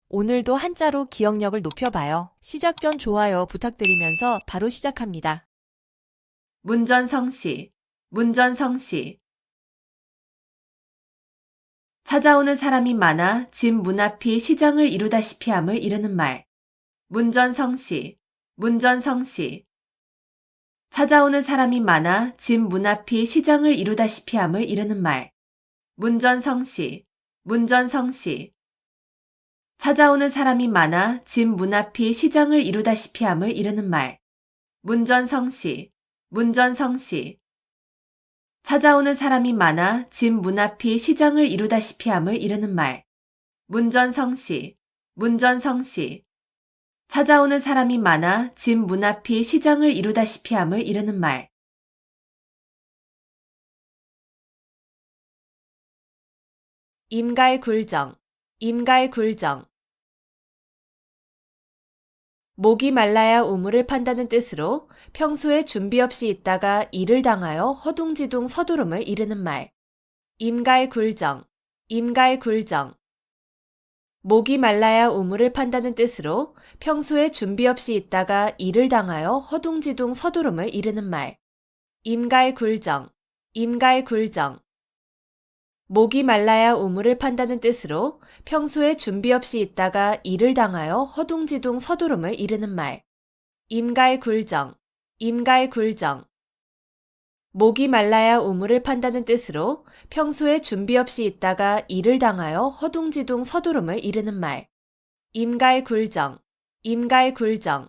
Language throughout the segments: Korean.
오늘도 한자로 기억력을 높여봐요. 시작 전 좋아요 부탁드리면서 바로 시작합니다. 문전성시, 문전성시. 찾아오는 사람이 많아 집 문 앞이 시장을 이루다시피 함을 이르는 말. 문전성시, 문전성시. 찾아오는 사람이 많아 집 문 앞이 시장을 이루다시피 함을 이르는 말. 문전성시, 문전성시. 찾아오는 사람이 많아 집 문 앞이 시장을 이루다시피 함을 이르는 말. 문전성시, 문전성시. 찾아오는 사람이 많아 집 문 앞이 시장을 이루다시피 함을 이르는 말. 문전성시, 문전성시. 찾아오는 사람이 많아 집 문 앞이 시장을 이루다시피 함을 이르는 말. 임갈굴정, 임갈굴정. 목이 말라야 우물을 판다는 뜻으로 평소에 준비 없이 있다가 일을 당하여 허둥지둥 서두름을 이르는 말. 임갈굴정, 임갈굴정. 목이 말라야 우물을 판다는 뜻으로 평소에 준비 없이 있다가 일을 당하여 허둥지둥 서두름을 이르는 말. 임갈굴정, 임갈굴정. 목이 말라야 우물을 판다는 뜻으로 평소에 준비 없이 있다가 일을 당하여 허둥지둥 서두름을 이르는 말. 임갈굴정, 임갈굴정. 목이 말라야 우물을 판다는 뜻으로 평소에 준비 없이 있다가 일을 당하여 허둥지둥 서두름을 이르는 말. 임갈굴정, 임갈굴정.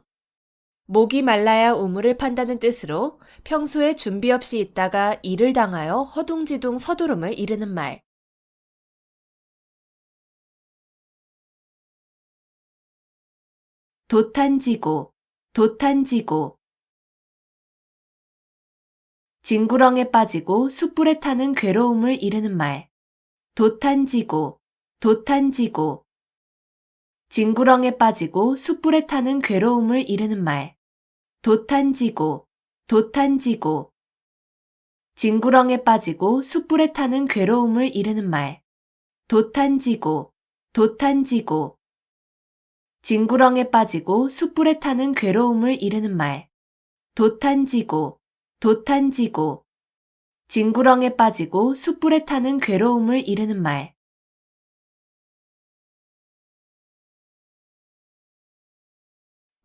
목이 말라야 우물을 판다는 뜻으로 평소에 준비 없이 있다가 일을 당하여 허둥지둥 서두름을 이르는 말. 도탄지고, 도탄지고. 징구렁에 빠지고 숯불에 타는 괴로움을 이르는 말. 도탄지고, 도탄지고. 징구렁에 빠지고 숯불에 타는 괴로움을 이르는 말. 도탄지고, 도탄지고. 징구렁에 빠지고 숯불에 타는 괴로움을 이르는 말. 도탄지고, 도탄지고. 징구렁에 빠지고 숯불에 타는 괴로움을 이르는 말. 도탄지고, 도탄지고. 징구렁에 빠지고 숯불에 타는 괴로움을 이르는 말.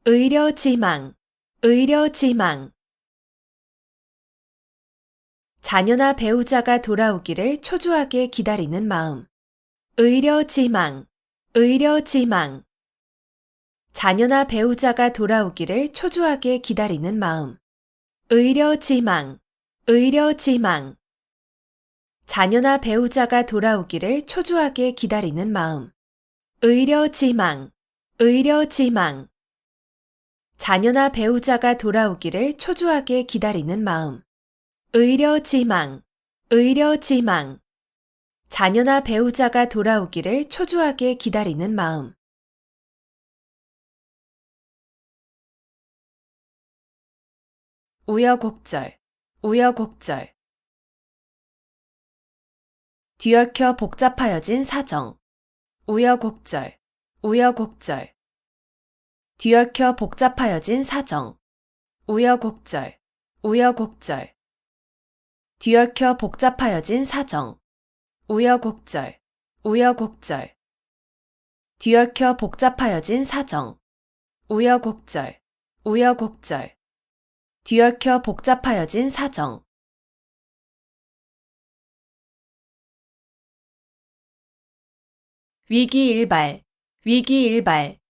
의려지망, 의려지망. 자녀나 배우자가 돌아오기를 초조하게 기다리는 마음. 의려지망, 의려지망. 자녀나 배우자가 돌아오기를 초조하게 기다리는 마음. 의려지망, 의려지망. 자녀나 배우자가 돌아오기를 초조하게 기다리는 마음. 의려지망, 의려지망. 자녀나 배우자가 돌아오기를 초조하게 기다리는 마음. 의려지망, 의려지망. 자녀나 배우자가 돌아오기를 초조하게 기다리는 마음. 우여곡절, 우여곡절. 뒤얽혀 복잡하여진 사정. 우여곡절, 우여곡절. 뒤얽혀 복잡하여진 사정. 우여곡절, 우여곡절. 뒤얽혀 복잡하여진 사정. 우여곡절, 우여곡절. 뒤얽혀 복잡하여진 사정. 우여곡절, 우여곡절. 뒤얽혀 복잡하여진 사정. 위기일발, 위기일발.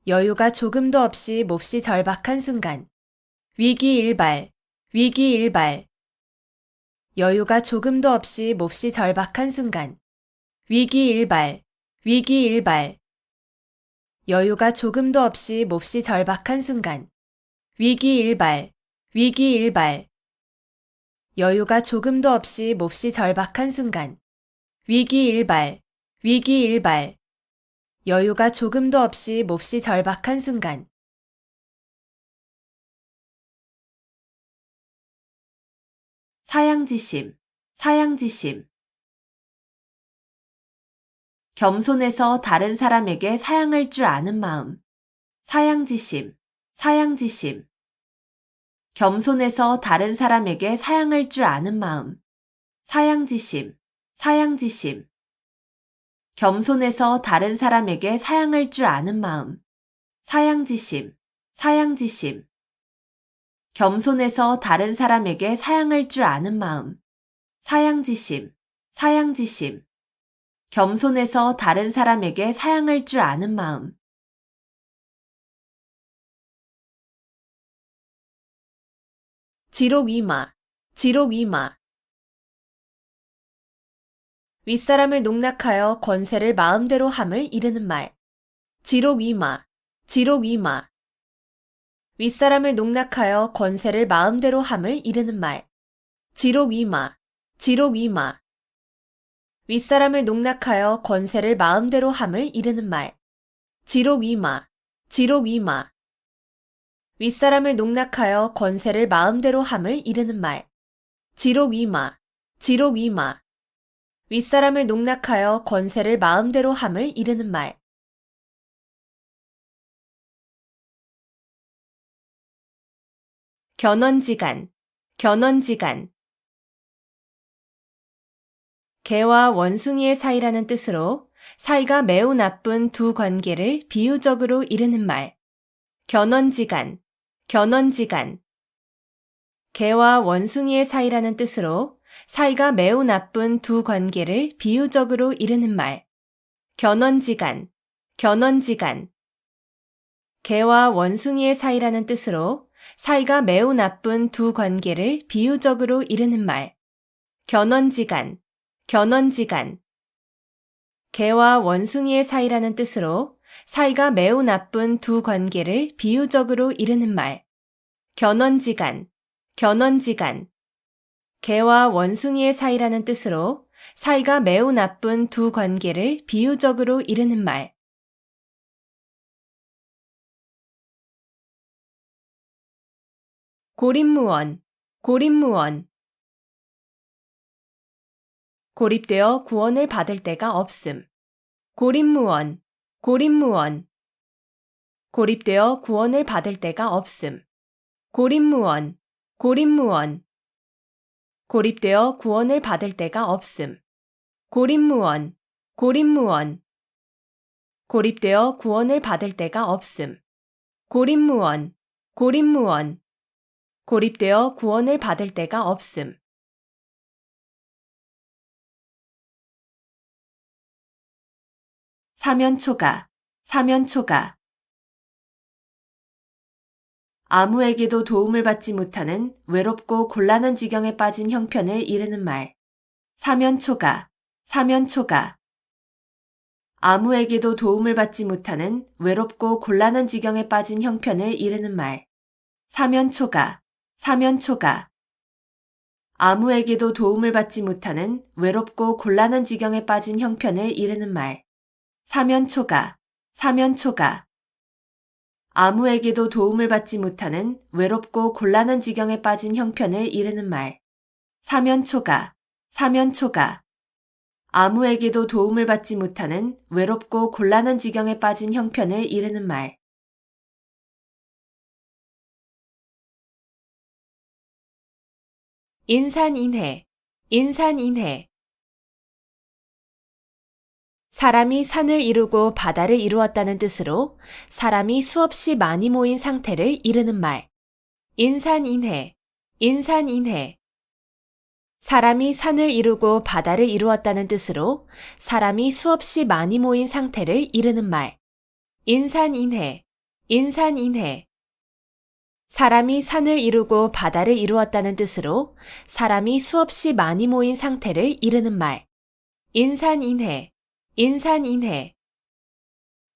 여유가 조금도 없이 몹시 절박한 순간. 위기일발, 위기일발. 여유가 조금도 없이 몹시 절박한 순간. 위기일발, 위기일발. 여유가 조금도 없이 몹시 절박한 순간. 위기일발, 위기일발. 여유가 조금도 없이 몹시 절박한 순간. 위기일발, 위기일발. 여유가 조금도 없이 몹시 절박한 순간. 사양지심, 사양지심. 겸손해서 다른 사람에게 사양할 줄 아는 마음. 사양지심, 사양지심. 겸손해서 다른 사람에게 사양할 줄 아는 마음. 사양지심, 사양지심. 겸손해서 다른 사람에게 사양할 줄 아는 마음. 사양지심, 사양지심. 겸손해서 다른 사람에게 사양할 줄 아는 마음. 사양지심, 사양지심. 겸손해서 다른 사람에게 사양할 줄 아는 마음. 지록이마, 지록이마. 윗사람을 농락하여 권세를 마음대로 함을 이르는 말. 지록이마, 지록이마. 윗사람을 농락하여 권세를 마음대로 함을 이르는 말. 지록이마, 지록이마. 윗사람을 농락하여 권세를 마음대로 함을 이르는 말. 지록이마, 지록이마. 윗사람을 농락하여 권세를 마음대로 함을 이르는 말. 지록이마, 지록이마. 윗사람을 농락하여 권세를 마음대로 함을 이르는 말. 견원지간, 견원지간. 개와 원숭이의 사이라는 뜻으로 사이가 매우 나쁜 두 관계를 비유적으로 이르는 말. 견원지간, 견원지간. 개와 원숭이의 사이라는 뜻으로 사이가 매우 나쁜 두 관계를 비유적으로 이르는 말. 견원지간, 견원지간. 개와 원숭이의 사이라는 뜻으로 사이가 매우 나쁜 두 관계를 비유적으로 이르는 말. 견원지간, 견원지간. 개와 원숭이의 사이라는 뜻으로 사이가 매우 나쁜 두 관계를 비유적으로 이르는 말. 견원지간, 견원지간. 개와 원숭이의 사이라는 뜻으로 사이가 매우 나쁜 두 관계를 비유적으로 이르는 말. 고립무원, 고립무원. 고립되어 구원을 받을 데가 없음. 고립무원, 고립무원. 고립되어 구원을 받을 데가 없음. 고립무원, 고립무원. 고립되어 구원을 받을 데가 없음. 고립무원, 고립무원. 고립되어 구원을 받을 데가 없음. 고립무원, 고립무원. 고립되어 구원을 받을 데가 없음. 사면초가, 사면초가. 아무에게도 도움을 받지 못하는 외롭고 곤란한 지경에 빠진 형편을 이르는 말. 사면초가, 사면초가. 아무에게도 도움을 받지 못하는 외롭고 곤란한 지경에 빠진 형편을 이르는 말. 사면초가, 사면초가. 아무에게도 도움을 받지 못하는 외롭고 곤란한 지경에 빠진 형편을 이르는 말. 사면초가, 사면초가. 아무에게도 도움을 받지 못하는 외롭고 곤란한 지경에 빠진 형편을 이르는 말. 사면초가, 사면초가. 아무에게도 도움을 받지 못하는 외롭고 곤란한 지경에 빠진 형편을 이르는 말. 인산인해, 인산인해. 사람이 산을 이루고 바다를 이루었다는 뜻으로 사람이 수없이 많이 모인 상태를 이르는 말. 인산인해, 인산인해. 사람이 산을 이루고 바다를 이루었다는 뜻으로 사람이 수없이 많이 모인 상태를 이르는 말. 인산인해, 인산인해. 사람이 산을 이루고 바다를 이루었다는 뜻으로 사람이 수없이 많이 모인 상태를 이르는 말. 인산인해, 인산인해.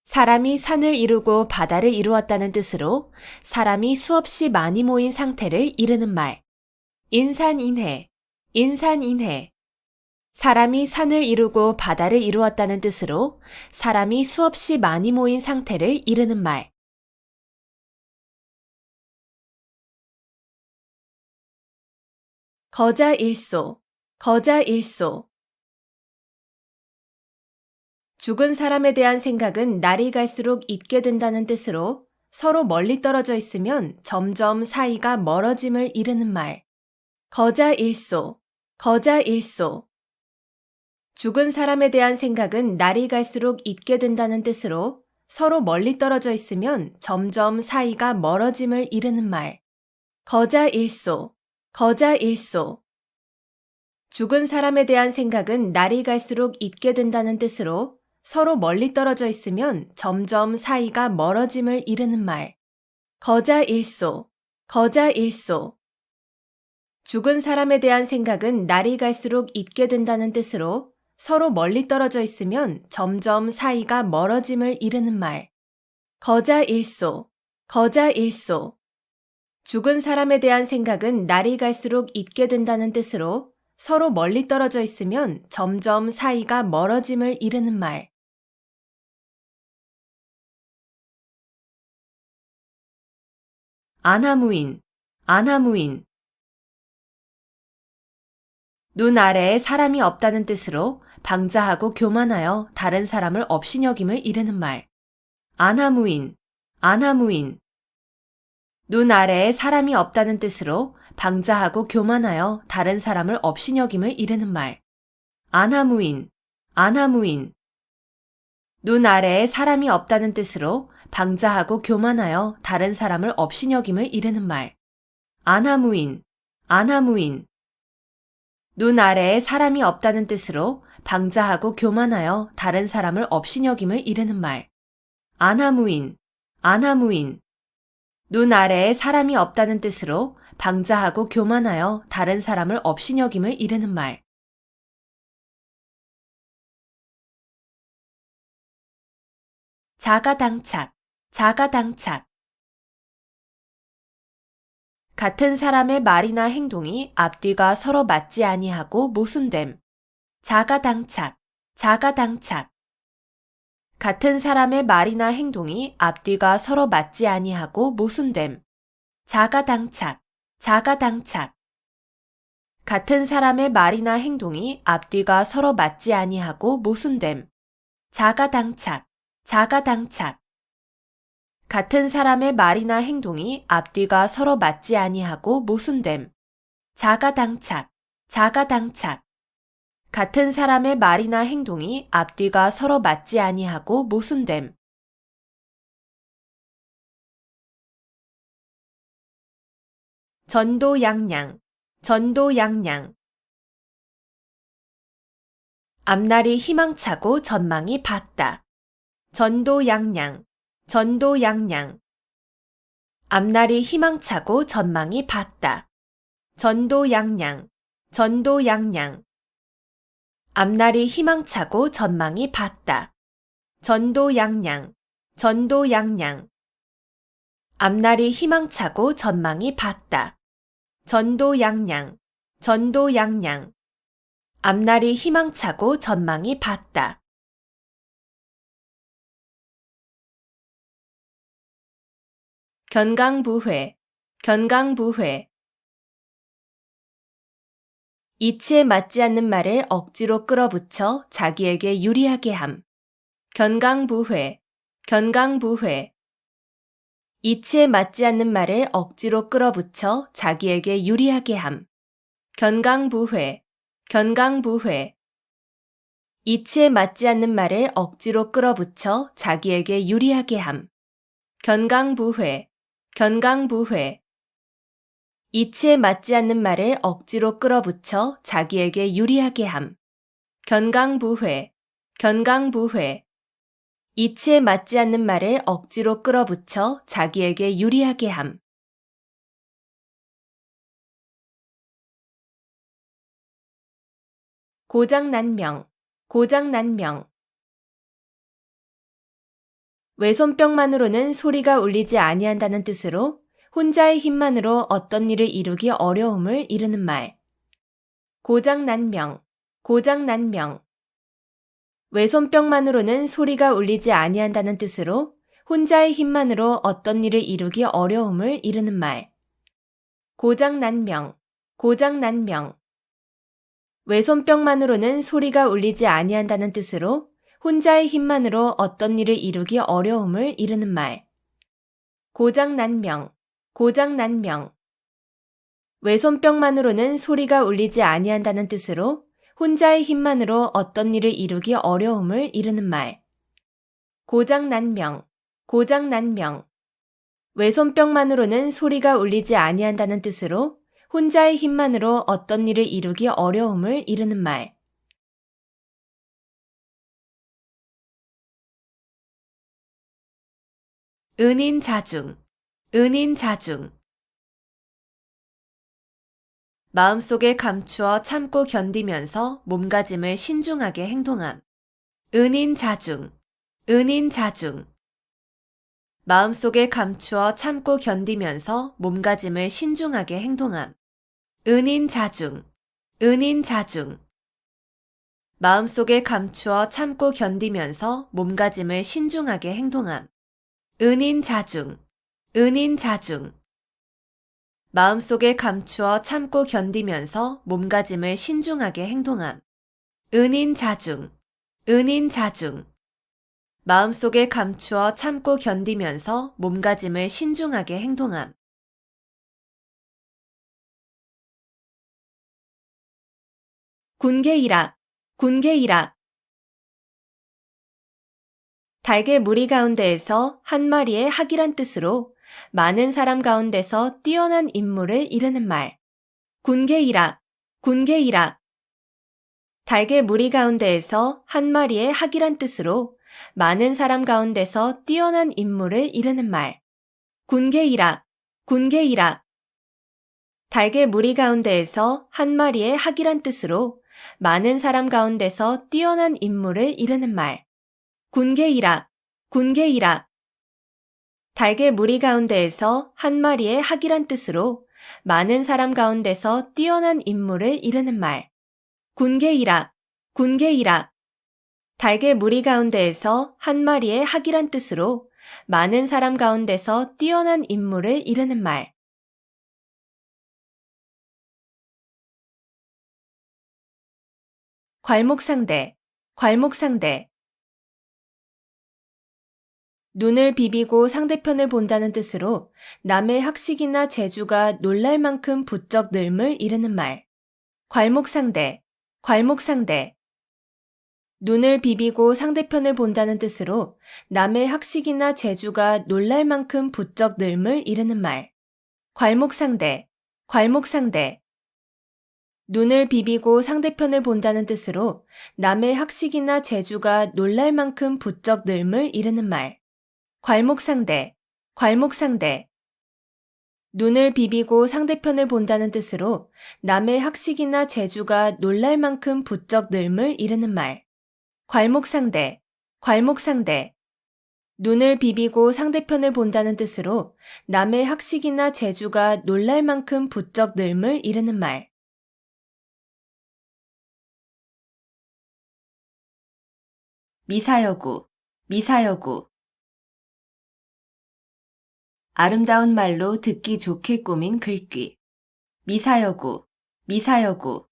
사람이 산을 이루고 바다를 이루었다는 뜻으로 사람이 수없이 많이 모인 상태를 이르는 말. 인산인해, 인산인해. 사람이 산을 이루고 바다를 이루었다는 뜻으로 사람이 수없이 많이 모인 상태를 이르는 말. 거자일소, 거자일소. 죽은 사람에 대한 생각은 날이 갈수록 잊게 된다는 뜻으로 서로 멀리 떨어져 있으면 점점 사이가 멀어짐을 이르는 말. 거자일소, 거자일소. 죽은 사람에 대한 생각은 날이 갈수록 잊게 된다는 뜻으로 서로 멀리 떨어져 있으면 점점 사이가 멀어짐을 이르는 말. 거자일소, 거자일소. 죽은 사람에 대한 생각은 날이 갈수록 잊게 된다는 뜻으로 서로 멀리 떨어져 있으면 점점 사이가 멀어짐을 이르는 말. 거자일소, 거자일소. 죽은 사람에 대한 생각은 날이 갈수록 잊게 된다는 뜻으로 서로 멀리 떨어져 있으면 점점 사이가 멀어짐을 이르는 말. 거자일소, 거자일소. 죽은 사람에 대한 생각은 날이 갈수록 잊게 된다는 뜻으로 서로 멀리 떨어져 있으면 점점 사이가 멀어짐을 이르는 말. 안하무인, 안하무인. 눈 아래에 사람이 없다는 뜻으로 방자하고 교만하여 다른 사람을 업신여김을 이르는 말. 안하무인, 안하무인. 눈 아래에 사람이 없다는 뜻으로 방자하고 교만하여 다른 사람을 업신여김을 이르는 말. 안하무인, 안하무인. 눈 아래에 사람이 없다는 뜻으로 방자하고 교만하여 다른 사람을 업신여김을 이르는 말. 안하무인, 안하무인. 눈 아래에 사람이 없다는 뜻으로 방자하고 교만하여 다른 사람을 업신여김을 이르는 말. 안하무인, 안하무인. 눈 아래에 사람이 없다는 뜻으로 방자하고 교만하여 다른 사람을 업신여김을 이르는 말. 자가당착, 자가당착. 같은 사람의 말이나 행동이 앞뒤가 서로 맞지 아니하고 모순됨. 자가당착, 자가당착. 같은 사람의 말이나 행동이 앞뒤가 서로 맞지 아니하고 모순됨. 자가당착, 자가당착. 같은 사람의 말이나 행동이 앞뒤가 서로 맞지 아니하고 모순됨. 자가당착, 자가당착. 같은 사람의 말이나 행동이 앞뒤가 서로 맞지 아니하고 모순됨. 자가당착, 자가당착. 같은 사람의 말이나 행동이 앞뒤가 서로 맞지 아니하고 모순됨. 전도양양, 전도양양. 앞날이 희망차고 전망이 밝다. 전도양양, 전도양양. 앞날이 희망차고 전망이 밝다. 전도양양, 전도양양. 앞날이 희망차고 전망이 밝다. 전도양양, 전도양양. 앞날이 희망차고 전망이 밝다. 전도양양, 전도양양. 앞날이 희망차고 전망이 밝다. 견강부회, 견강부회. 이치에 맞지 않는 말을 억지로 끌어붙여 자기에게 유리하게 함. 견강부회, 견강부회. 이치에 맞지 않는 말을 억지로 끌어붙여 자기에게 유리하게 함. 견강부회, 견강부회. 이치에 맞지 않는 말을 억지로 끌어붙여 자기에게 유리하게 함. 견강부회, 견강부회. 이치에 맞지 않는 말을 억지로 끌어붙여 자기에게 유리하게 함. 견강부회, 견강부회. 이치에 맞지 않는 말을 억지로 끌어붙여 자기에게 유리하게 함. 고장난명, 고장난명. 외손뼉만으로는 소리가 울리지 아니한다는 뜻으로 혼자의 힘만으로 어떤 일을 이루기 어려움을 이르는 말. 고장난명, 고장난명. 외손뼉만으로는 소리가 울리지 아니한다는 뜻으로 혼자의 힘만으로 어떤 일을 이루기 어려움을 이르는 말. 고장난명, 고장난명. 외손뼉만으로는 소리가 울리지 아니한다는 뜻으로 혼자의 힘만으로 어떤 일을 이루기 어려움을 이르는 말. 고장난 명, 고장난 명. 외손뼉만으로는 소리가 울리지 아니한다는 뜻으로 혼자의 힘만으로 어떤 일을 이루기 어려움을 이르는 말. 고장난 명, 고장난 명. 외손뼉만으로는 소리가 울리지 아니한다는 뜻으로 혼자의 힘만으로 어떤 일을 이루기 어려움을 이르는 말. 은인자중, 은인자중. 마음속에 감추어 참고 견디면서 몸가짐을 신중하게 행동함. 은인자중, 은인자중. 마음속에 감추어 참고 견디면서 몸가짐을 신중하게 행동함. 은인자중, 은인자중. 마음속에 감추어 참고 견디면서 몸가짐을 신중하게 행동함. 은인자중, 은인자중. 마음속에 감추어 참고 견디면서 몸가짐을 신중하게 행동함. 은인자중, 은인자중. 마음속에 감추어 참고 견디면서 몸가짐을 신중하게 행동함. 군계일학, 군계일학. 달개 무리 가운데에서 한 마리의 학이란 뜻으로 많은 사람 가운데서 뛰어난 인물을 이르는 말. 군계일학, 군계일학. 달개 무리 가운데에서 한 마리의 학이란 뜻으로 많은 사람 가운데서 뛰어난 인물을 이르는 말. 군계일학, 군계일학. 달개 무리 가운데에서 한 마리의 학이란 뜻으로 많은 사람 가운데서 뛰어난 인물을 이르는 말. 군계일학, 군계일학. 달개 무리 가운데에서 한 마리의 학이란 뜻으로 많은 사람 가운데서 뛰어난 인물을 이르는 말. 군계일학, 군계일학. 달개 무리 가운데에서 한 마리의 학이란 뜻으로 많은 사람 가운데서 뛰어난 인물을 이르는 말. 괄목상대, 괄목상대. 눈을 비비고 상대편을 본다는 뜻으로 남의 학식이나 재주가 놀랄 만큼 부쩍 늘음을 이르는 말. 괄목상대, 괄목상대. 눈을 비비고 상대편을 본다는 뜻으로 남의 학식이나 재주가 놀랄 만큼 부쩍 늘음을 이르는 말. 괄목상대, 괄목상대. 눈을 비비고 상대편을 본다는 뜻으로 남의 학식이나 재주가 놀랄 만큼 부쩍 늘음을 이르는 말. 괄목상대, 괄목상대. 눈을 비비고 상대편을 본다는 뜻으로 남의 학식이나 재주가 놀랄 만큼 부쩍 늘음을 이르는 말. 괄목상대, 괄목상대. 눈을 비비고 상대편을 본다는 뜻으로 남의 학식이나 재주가 놀랄 만큼 부쩍 늘음을 이르는 말. 미사여구, 미사여구. 아름다운 말로 듣기 좋게 꾸민 글귀. 미사여구, 미사여구.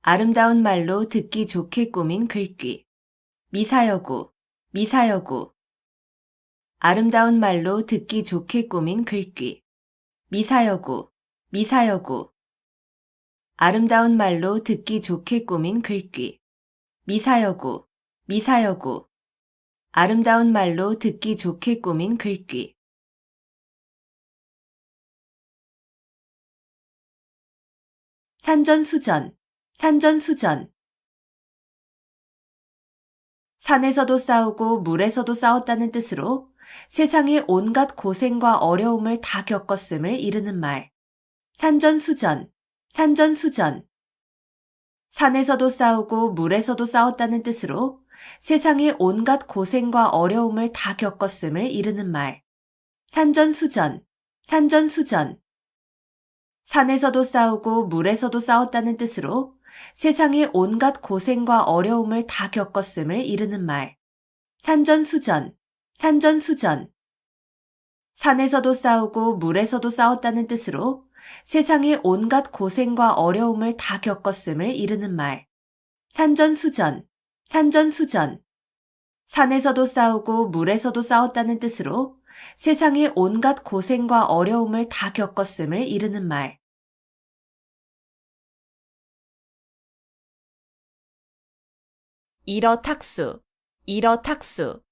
아름다운 말로 듣기 좋게 꾸민 글귀. 미사여구, 미사여구. 아름다운 말로 듣기 좋게 꾸민 글귀. 미사여구, 미사여구. 아름다운 말로 듣기 좋게 꾸민 글귀. 미사여구, 미사여구. 아름다운 말로 듣기 좋게 꾸민 글귀. 산전수전, 산전수전. 산에서도 싸우고 물에서도 싸웠다는 뜻으로 세상의 온갖 고생과 어려움을 다 겪었음을 이르는 말. 산전수전, 산전수전. 산에서도 싸우고 물에서도 싸웠다는 뜻으로 세상의 온갖 고생과 어려움을 다 겪었음을 이르는 말. 산전수전, 산전수전. 산에서도 싸우고 물에서도 싸웠다는 뜻으로 세상의 온갖 고생과 어려움을 다 겪었음을 이르는 말. 산전수전, 산전수전. 산에서도 싸우고 물에서도 싸웠다는 뜻으로 세상의 온갖 고생과 어려움을 다 겪었음을 이르는 말. 산전수전, 산전수전. 산에서도 싸우고 물에서도 싸웠다는 뜻으로 세상의 온갖 고생과 어려움을 다 겪었음을 이르는 말. 이러탁수, 이러탁수.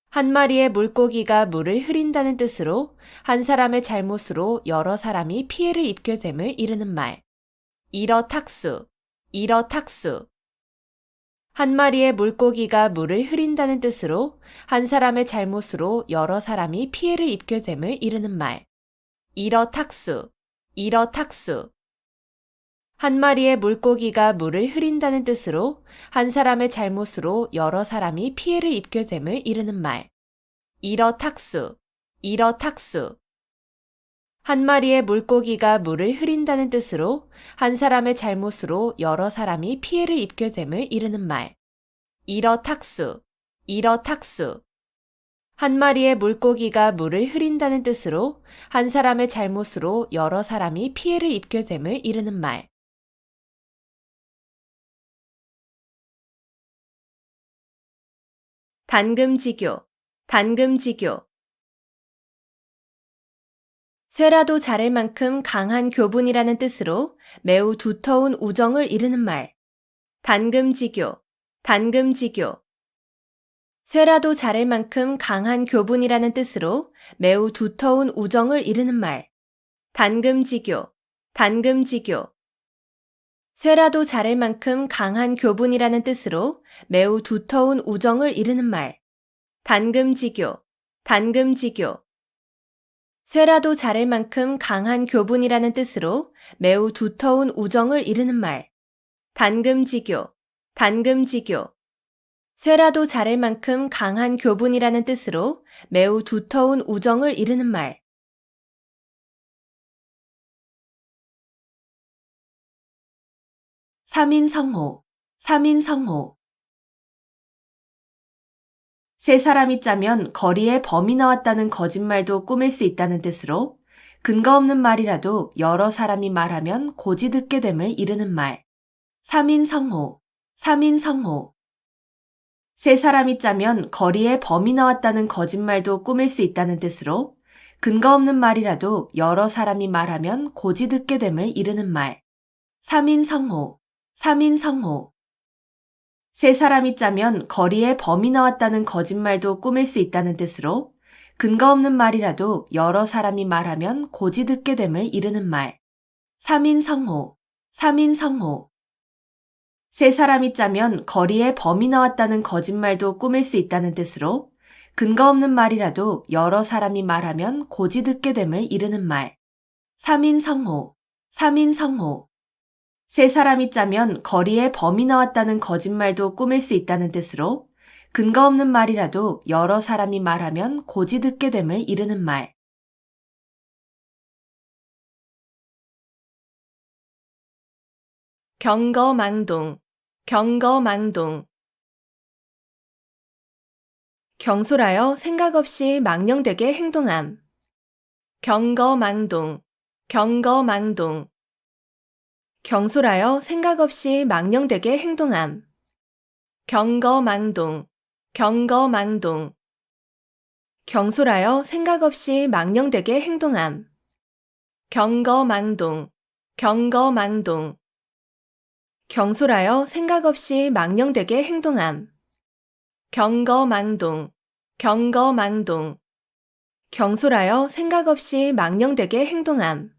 한 마리의 물고기가 물을 흐린다는 뜻으로 한 사람의 잘못으로 여러 사람이 피해를 입게 됨을 이르는 말. 이러탁수, 이러탁수. 한 마리의 물고기가 물을 흐린다는 뜻으로 한 사람의 잘못으로 여러 사람이 피해를 입게 됨을 이르는 말. 이러탁수, 이러탁수. 한 마리의 물고기가 물을 흐린다는 뜻으로 한 사람의 잘못으로 여러 사람이 피해를 입게 됨을 이르는 말. 이러탁수, 이러탁수. 한 마리의 물고기가 물을 흐린다는 뜻으로 한 사람의 잘못으로 여러 사람이 피해를 입게 됨을 이르는 말. 이러탁수, 이러탁수. 한 마리의 물고기가 물을 흐린다는 뜻으로 한 사람의 잘못으로 여러 사람이 피해를 입게 됨을 이르는 말. 단금지교, 단금지교. 쇠라도 자를 만큼 강한 교분이라는 뜻으로 매우 두터운 우정을 이르는 말. 단금지교, 단금지교. 쇠라도 자를 만큼 강한 교분이라는 뜻으로 매우 두터운 우정을 이르는 말. 단금지교, 단금지교. 쇠라도 자를 만큼 강한 교분이라는 뜻으로 매우 두터운 우정을 이르는 말. 단금지교, 단금지교. 쇠라도 자를 만큼 강한 교분이라는 뜻으로 매우 두터운 우정을 이르는 말. 단금지교, 단금지교. 쇠라도 자를 만큼 강한 교분이라는 뜻으로 매우 두터운 우정을 이르는 말. 삼인성호, 삼인성호. 세 사람이 짜면 거리에 범이 나왔다는 거짓말도 꾸밀 수 있다는 뜻으로 근거 없는 말이라도 여러 사람이 말하면 고지 듣게 됨을 이르는 말. 삼인성호, 삼인성호. 세 사람이 짜면 거리에 범이 나왔다는 거짓말도 꾸밀 수 있다는 뜻으로 근거 없는 말이라도 여러 사람이 말하면 고지 듣게 됨을 이르는 말. 삼인성호, 삼인성호. 세 사람이 짜면 거리에 범이 나왔다는 거짓말도 꾸밀 수 있다는 뜻으로 근거 없는 말이라도 여러 사람이 말하면 고지 듣게 됨을 이르는 말. 삼인성호, 삼인성호. 세 사람이 짜면 거리에 범이 나왔다는 거짓말도 꾸밀 수 있다는 뜻으로 근거 없는 말이라도 여러 사람이 말하면 고지 듣게 됨을 이르는 말. 삼인성호, 삼인성호. 세 사람이 짜면 거리에 범이 나왔다는 거짓말도 꾸밀 수 있다는 뜻으로 근거 없는 말이라도 여러 사람이 말하면 고지 듣게 됨을 이르는 말. 경거망동, 경거망동. 경솔하여 생각 없이 망령되게 행동함. 경거망동, 경거망동. 경솔하여 생각 없이 망령되게 행동함. 경거망동, 경거망동. 경솔하여 생각 없이 망령되게 행동함. 경거망동, 경거망동. 경솔하여 생각 없이 망령되게 행동함. 경거망동, 경거망동. 경솔하여 생각 없이 망령되게 행동함.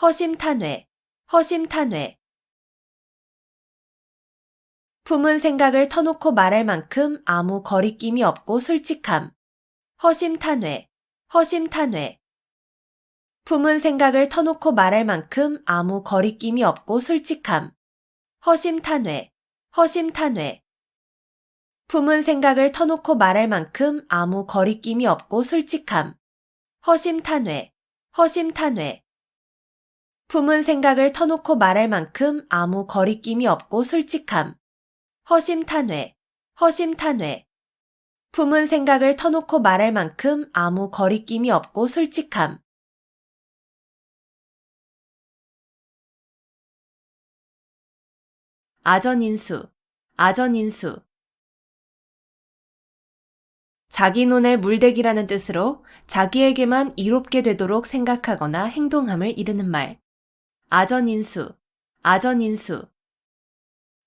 허심탄회, 허심탄회. 품은 생각을 터놓고 말할 만큼 아무 거리낌이 없고 솔직함. 허심탄회, 허심탄회. 품은 생각을 터놓고 말할 만큼 아무 거리낌이 없고 솔직함. 허심탄회, 허심탄회. 품은 생각을 터놓고 말할 만큼 아무 거리낌이 없고 솔직함. 허심탄회, 허심탄회. 품은 생각을 터놓고 말할 만큼 아무 거리낌이 없고 솔직함. 허심탄회, 허심탄회. 품은 생각을 터놓고 말할 만큼 아무 거리낌이 없고 솔직함. 아전인수, 아전인수. 자기 눈에 물대기라는 뜻으로 자기에게만 이롭게 되도록 생각하거나 행동함을 이르는 말. 아전인수, 아전인수.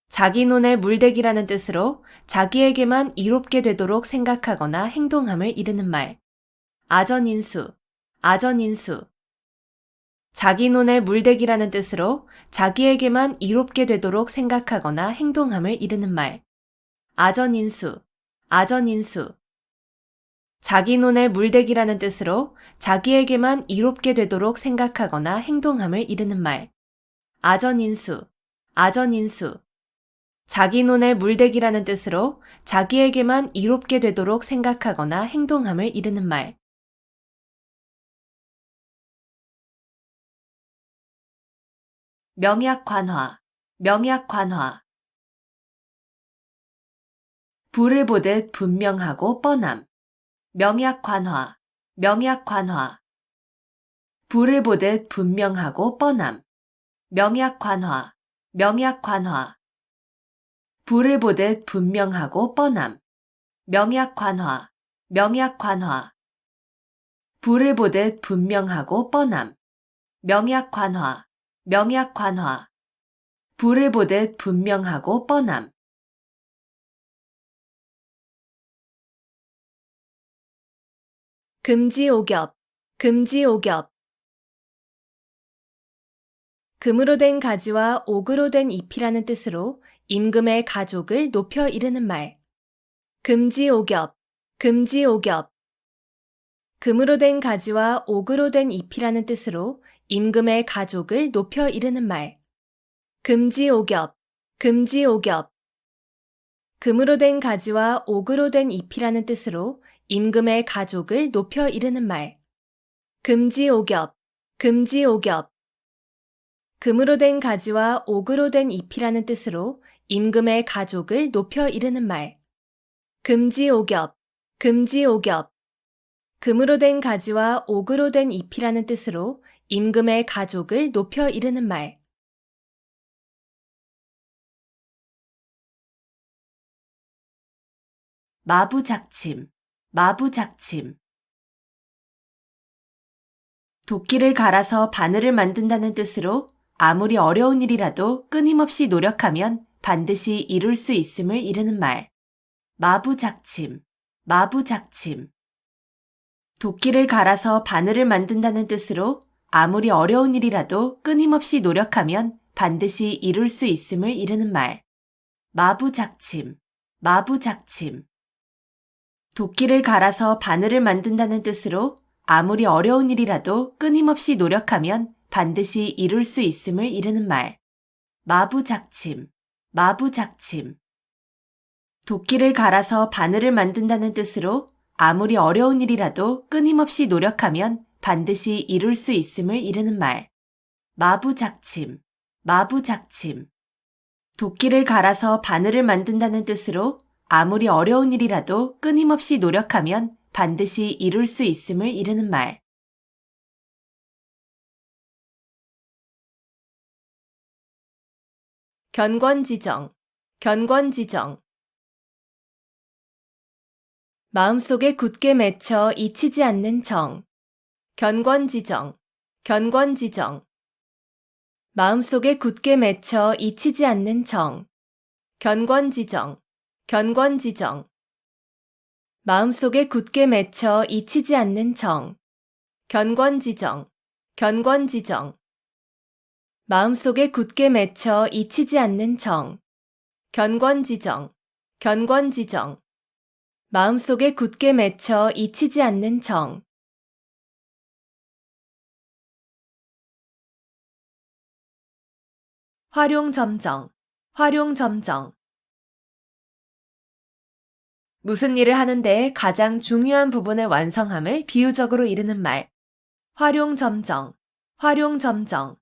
자기 눈에 물대기라는 뜻으로 자기에게만 이롭게 되도록 생각하거나 행동함을 이르는 말. 아전인수, 아전인수. 자기 눈에 물대기라는 뜻으로 자기에게만 이롭게 되도록 생각하거나 행동함을 이르는 말. 아전인수, 아전인수. 자기 눈에 물대기라는 뜻으로 자기에게만 이롭게 되도록 생각하거나 행동함을 이르는 말. 아전인수, 아전인수. 자기 눈에 물대기라는 뜻으로 자기에게만 이롭게 되도록 생각하거나 행동함을 이르는 말. 명약관화, 명약관화. 불을 보듯 분명하고 뻔함. 명약관화, 명약관화. 불을 보듯 분명하고 뻔함. 명약관화, 명약관화. 불을 보듯 분명하고 뻔함. 명약관화, 명약관화. 불을 보듯 분명하고 뻔함. 명약관화, 명약관화. 불을 보듯 분명하고 뻔함. 금지오겹, 금지오겹. 금으로 된 가지와 옥으로 된 잎이라는 뜻으로 임금의 가족을 높여 이르는 말. 금지오겹, 금지오겹. 금으로 된 가지와 옥으로 된 잎이라는 뜻으로 임금의 가족을 높여 이르는 말. 금지오겹, 금지오겹. 금으로 된 가지와 옥으로 된 잎이라는 뜻으로 임금의 가족을 높여 이르는 말. 금지오겹, 금지오겹. 금으로 된 가지와 옥으로 된 잎이라는 뜻으로 임금의 가족을 높여 이르는 말. 금지오겹, 금지오겹. 금으로 된 가지와 옥으로 된 잎이라는 뜻으로 임금의 가족을 높여 이르는 말. 마부작침, 마부작침. 도끼를 갈아서 바늘을 만든다는 뜻으로 아무리 어려운 일이라도 끊임없이 노력하면 반드시 이룰 수 있음을 이르는 말. 마부작침, 마부작침. 도끼를 갈아서 바늘을 만든다는 뜻으로 아무리 어려운 일이라도 끊임없이 노력하면 반드시 이룰 수 있음을 이르는 말. 마부작침, 마부작침. 도끼를 갈아서 바늘을 만든다는 뜻으로 아무리 어려운 일이라도 끊임없이 노력하면 반드시 이룰 수 있음을 이르는 말. 마부작침, 마부작침. 도끼를 갈아서 바늘을 만든다는 뜻으로 아무리 어려운 일이라도 끊임없이 노력하면 반드시 이룰 수 있음을 이르는 말. 마부작침, 마부작침. 도끼를 갈아서 바늘을 만든다는 뜻으로 아무리 어려운 일이라도 끊임없이 노력하면 반드시 이룰 수 있음을 이르는 말. 견권지정, 견권지정. 마음속에 굳게 맺혀 잊히지 않는 정. 견권지정, 견권지정. 마음속에 굳게 맺혀 잊히지 않는 정. 견권지정, 견권지정. 마음속에 굳게 맺혀 잊히지 않는 정. 견권지정, 견권지정. 마음속에 굳게 맺혀 잊히지 않는 정. 견권지정, 견권지정. 마음속에 굳게 맺혀 잊히지 않는 정. 활용점정, 활용점정. 무슨 일을 하는데 가장 중요한 부분의 완성함을 비유적으로 이르는 말. 활용점정, 활용점정.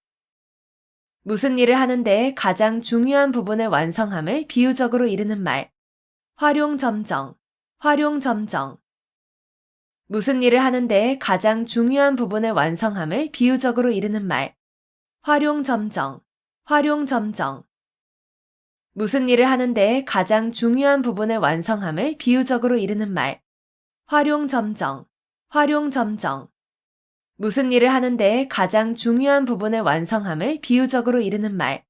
무슨 일을 하는데 가장 중요한 부분의 완성함을 비유적으로 이르는 말. 활용점정, 활용점정. 무슨 일을 하는데 가장 중요한 부분의 완성함을 비유적으로 이르는 말. 활용점정, 활용점정. 무슨 일을 하는데 가장 중요한 부분의 완성함을 비유적으로 이르는 말. 활용점정, 활용점정. 무슨 일을 하는데 가장 중요한 부분의 완성함을 비유적으로 이르는 말.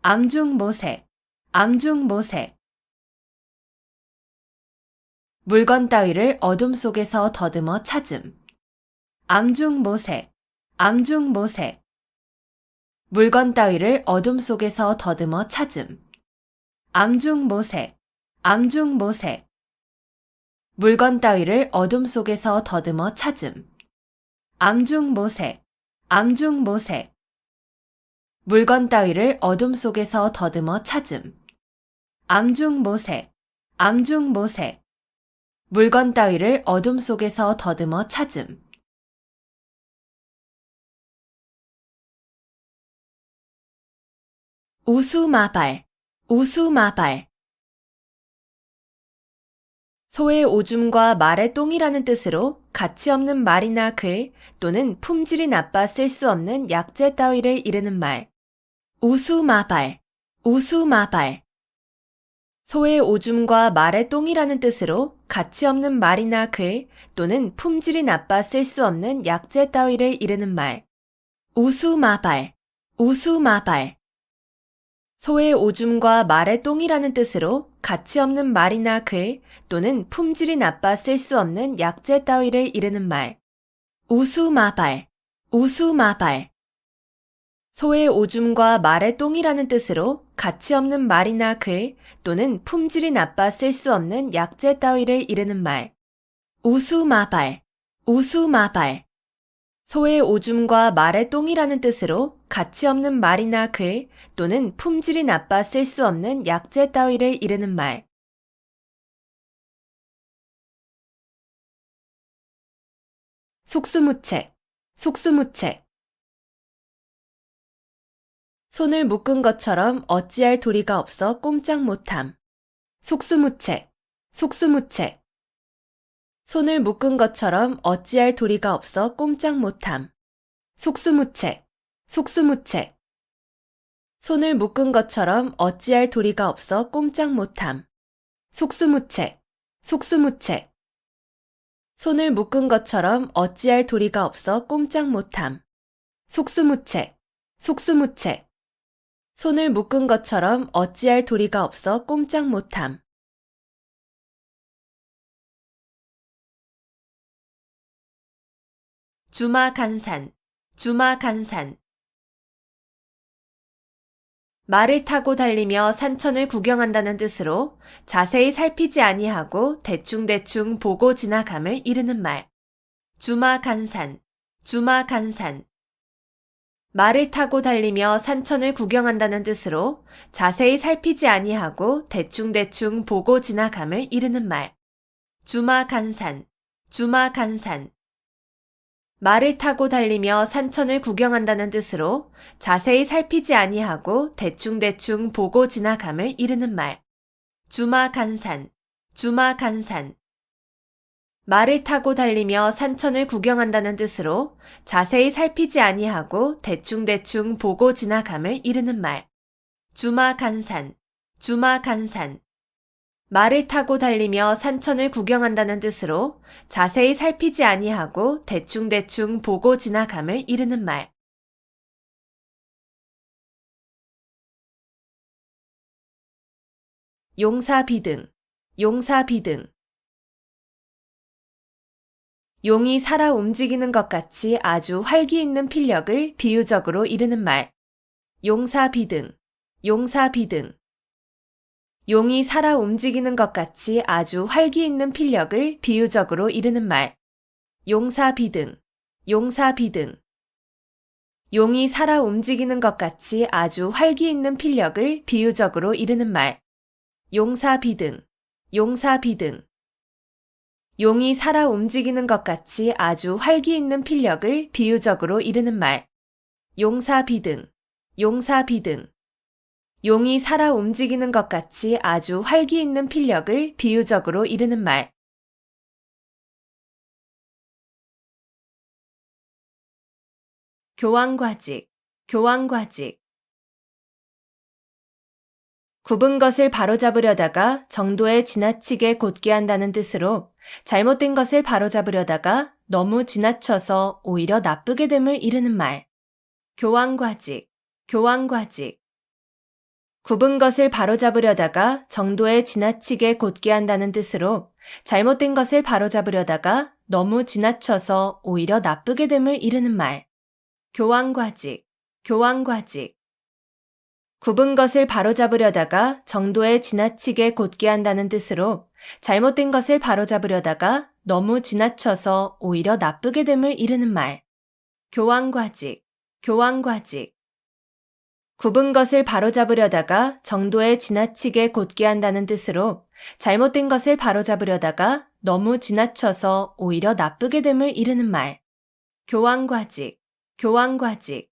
암중모색, 암중모색. 물건 따위를 어둠 속에서 더듬어 찾음. 암중모색, 암중모색. 물건 따위를 어둠 속에서 더듬어 찾음. 암중모색, 암중모색. 물건 따위를 어둠 속에서 더듬어 찾음. 암중모색, 암중모색. 물건 따위를 어둠 속에서 더듬어 찾음. 암중모색, 암중모색. 물건 따위를 어둠 속에서 더듬어 찾음. 우수마발, 우수마발. 소의 오줌과 말의 똥이라는 뜻으로 가치 없는 말이나 글 또는 품질이 나빠 쓸 수 없는 약재 따위를 이르는 말. 우수마발, 우수마발. 소의 오줌과 말의 똥이라는 뜻으로 가치 없는 말이나 글 또는 품질이 나빠 쓸 수 없는 약재 따위를 이르는 말. 우수마발, 우수마발. 소의 오줌과 말의 똥이라는 뜻으로 가치 없는 말이나 글 또는 품질이 나빠 쓸 수 없는 약재 따위를 이르는 말. 우수마발, 우수마발. 소의 오줌과 말의 똥이라는 뜻으로 가치 없는 말이나 글 또는 품질이 나빠 쓸 수 없는 약재 따위를 이르는 말. 우수마발, 우수마발. 소의 오줌과 말의 똥이라는 뜻으로 가치 없는 말이나 글 또는 품질이 나빠 쓸 수 없는 약재 따위를 이르는 말. 속수무책, 속수무책. 손을 묶은 것처럼 어찌할 도리가 없어 꼼짝 못함. 속수무책, 속수무책. 손을 묶은 것처럼 어찌할 도리가 없어 꼼짝 못함. 속수무책, 속수무책. 손을 묶은 것처럼 어찌할 도리가 없어 꼼짝 못함. 속수무책, 속수무책. 손을 묶은 것처럼 어찌할 도리가 없어 꼼짝 못함. 속수무책, 속수무책. 손을 묶은 것처럼 어찌할 도리가 없어 꼼짝 못함. 주마간산, 주마간산. 말을 타고 달리며 산천을 구경한다는 뜻으로 자세히 살피지 아니하고 대충대충 보고 지나감을 이르는 말. 주마간산, 주마간산. 말을 타고 달리며 산천을 구경한다는 뜻으로 자세히 살피지 아니하고 대충대충 보고 지나감을 이르는 말. 주마간산, 주마간산. 말을 타고 달리며 산천을 구경한다는 뜻으로 자세히 살피지 아니하고 대충대충 보고 지나감을 이르는 말. 주마간산, 주마간산. 말을 타고 달리며 산천을 구경한다는 뜻으로 자세히 살피지 아니하고 대충대충 보고 지나감을 이르는 말. 주마간산, 주마간산. 말을 타고 달리며 산천을 구경한다는 뜻으로 자세히 살피지 아니하고 대충대충 보고 지나감을 이르는 말. 용사비등, 용사비등. 용이 살아 움직이는 것 같이 아주 활기 있는 필력을 비유적으로 이르는 말. 용사비등, 용사비등. 용이 살아 움직이는 것 같이 아주 활기 있는 필력을 비유적으로 이르는 말. 용사비등, 용사비등. 용이 살아 움직이는 것 같이 아주 활기 있는 필력을 비유적으로 이르는 말. 용사비등, 용사비등. 용이 살아 움직이는 것 같이 아주 활기 있는 필력을 비유적으로 이르는 말. 용사비등, 용사비등. 용이 살아 움직이는 것 같이 아주 활기 있는 필력을 비유적으로 이르는 말. 교황과직, 교황과직. 굽은 것을 바로잡으려다가 정도에 지나치게 곧게 한다는 뜻으로 잘못된 것을 바로잡으려다가 너무 지나쳐서 오히려 나쁘게 됨을 이르는 말. 교황과직, 교황과직. 굽은 것을 바로잡으려다가 정도에 지나치게 곧게 한다는 뜻으로 잘못된 것을 바로잡으려다가 너무 지나쳐서 오히려 나쁘게 됨을 이르는 말. 교황과직, 교황과직. 굽은 것을 바로잡으려다가 정도에 지나치게 곧게 한다는 뜻으로 잘못된 것을 바로잡으려다가 너무 지나쳐서 오히려 나쁘게 됨을 이르는 말. 교황과직, 교황과직. 굽은 것을 바로잡으려다가 정도에 지나치게 곧게 한다는 뜻으로 잘못된 것을 바로잡으려다가 너무 지나쳐서 오히려 나쁘게 됨을 이르는 말. 교황과직, 교황과직.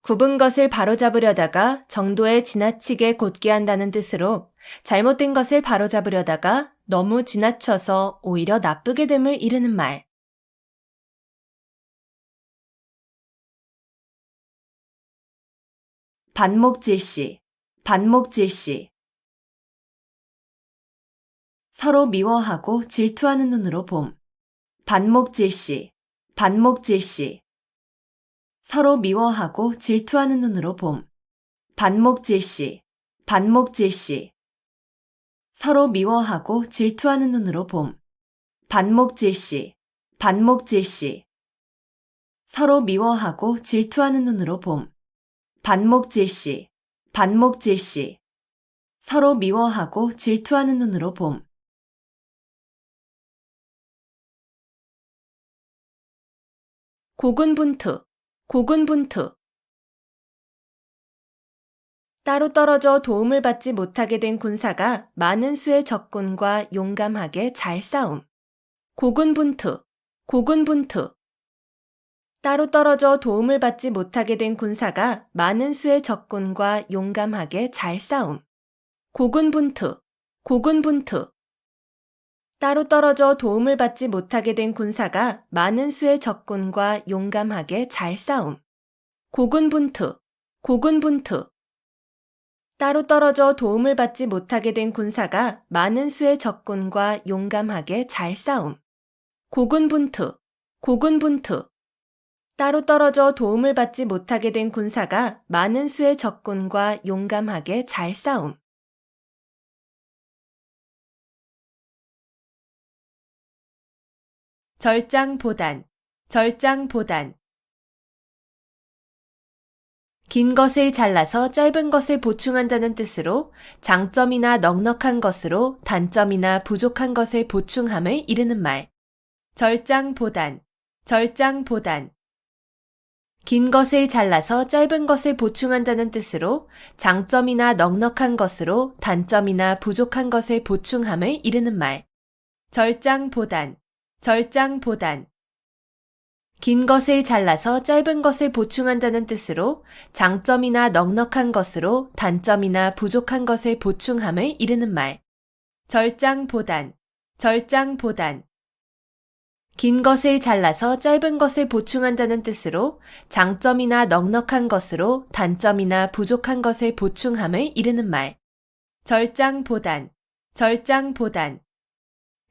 굽은 것을 바로잡으려다가 정도에 지나치게 곧게 한다는 뜻으로 잘못된 것을 바로잡으려다가 너무 지나쳐서 오히려 나쁘게 됨을 이르는 말. 반목질시, 반목질시. 서로 미워하고 질투하는 눈으로 봄. 반목질시, 반목질시. 서로 미워하고 질투하는 눈으로 봄. 반목질시, 반목질시. 서로 미워하고 질투하는 눈으로 봄. 반목질시, 반목질시. 서로 미워하고 질투하는 눈으로 봄. 반목질시, 반목질시. 서로 미워하고 질투하는 눈으로 봄. 고군분투, 고군분투. 따로 떨어져 도움을 받지 못하게 된 군사가 많은 수의 적군과 용감하게 잘 싸움. 고군분투, 고군분투. 따로 떨어져 도움을 받지 못하게 된 군사가 많은 수의 적군과 용감하게 잘 싸움. 고군분투, 고군분투. 따로 떨어져 도움을 받지 못하게 된 군사가 많은 수의 적군과 용감하게 잘 싸움. 고군분투, 고군분투. 따로 떨어져 도움을 받지 못하게 된 군사가 많은 수의 적군과 용감하게 잘 싸움. 고군분투, 고군분투. 따로 떨어져 도움을 받지 못하게 된 군사가 많은 수의 적군과 용감하게 잘 싸움. 절장보단, 절장보단. 긴 것을 잘라서 짧은 것을 보충한다는 뜻으로 장점이나 넉넉한 것으로 단점이나 부족한 것을 보충함을 이르는 말. 절장보단, 절장보단. 긴 것을 잘라서 짧은 것을 보충한다는 뜻으로 장점이나 넉넉한 것으로 단점이나 부족한 것을 보충함을 이르는 말. 절장보단, 절장보단. 긴 것을 잘라서 짧은 것을 보충한다는 뜻으로 장점이나 넉넉한 것으로 단점이나 부족한 것을 보충함을 이르는 말. 절장보단, 절장보단. 긴 것을 잘라서 짧은 것을 보충한다는 뜻으로 장점이나 넉넉한 것으로 단점이나 부족한 것을 보충함을 이르는 말. 절장보단, 절장보단.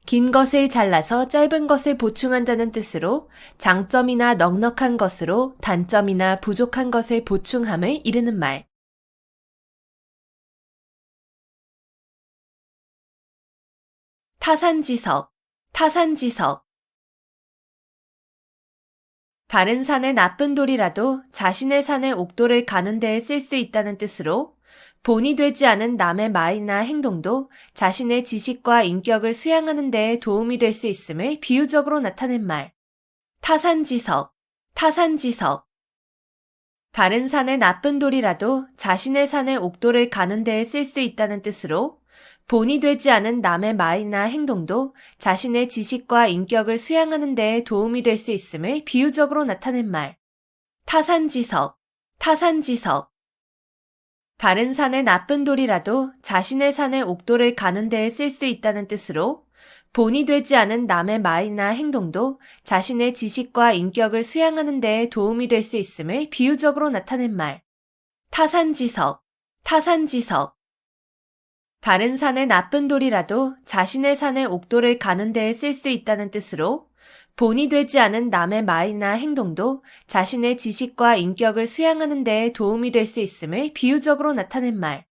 긴 것을 잘라서 짧은 것을 보충한다는 뜻으로 장점이나 넉넉한 것으로 단점이나 부족한 것을 보충함을 이르는 말. 타산지석, 타산지석. 다른 산의 나쁜 돌이라도 자신의 산의 옥돌을 가는 데에 쓸 수 있다는 뜻으로 본이 되지 않은 남의 말이나 행동도 자신의 지식과 인격을 수양하는 데에 도움이 될 수 있음을 비유적으로 나타낸 말. 타산지석, 타산지석. 다른 산의 나쁜 돌이라도 자신의 산의 옥돌을 가는 데에 쓸 수 있다는 뜻으로 본이 되지 않은 남의 말이나 행동도 자신의 지식과 인격을 수양하는 데에 도움이 될 수 있음을 비유적으로 나타낸 말. 타산지석, 타산지석. 다른 산의 나쁜 돌이라도 자신의 산의 옥돌을 가는 데에 쓸 수 있다는 뜻으로 본이 되지 않은 남의 말이나 행동도 자신의 지식과 인격을 수양하는 데 도움이 될 수 있음을 비유적으로 나타낸 말. 타산지석, 타산지석. 다른 산의 나쁜 돌이라도 자신의 산의 옥돌을 가는 데에 쓸 수 있다는 뜻으로 본이 되지 않은 남의 말이나 행동도 자신의 지식과 인격을 수양하는 데 도움이 될 수 있음을 비유적으로 나타낸 말.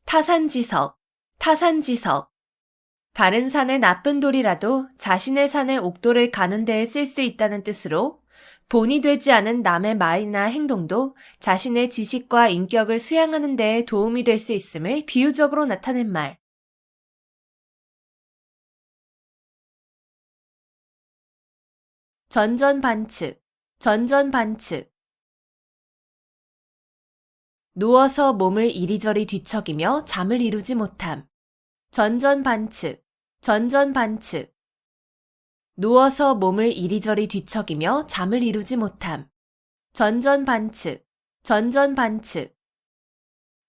타산지석, 타산지석. 다른 산의 나쁜 돌이라도 자신의 산의 옥돌을 가는 데에 쓸 수 있다는 뜻으로 본이 되지 않은 남의 말이나 행동도 자신의 지식과 인격을 수양하는 데 도움이 될 수 있음을 비유적으로 나타낸 말. 전전반측, 전전반측. 누워서 몸을 이리저리 뒤척이며 잠을 이루지 못함. 전전반측, 전전반측. 누워서 몸을 이리저리 뒤척이며 잠을 이루지 못함. 전전반측, 전전반측.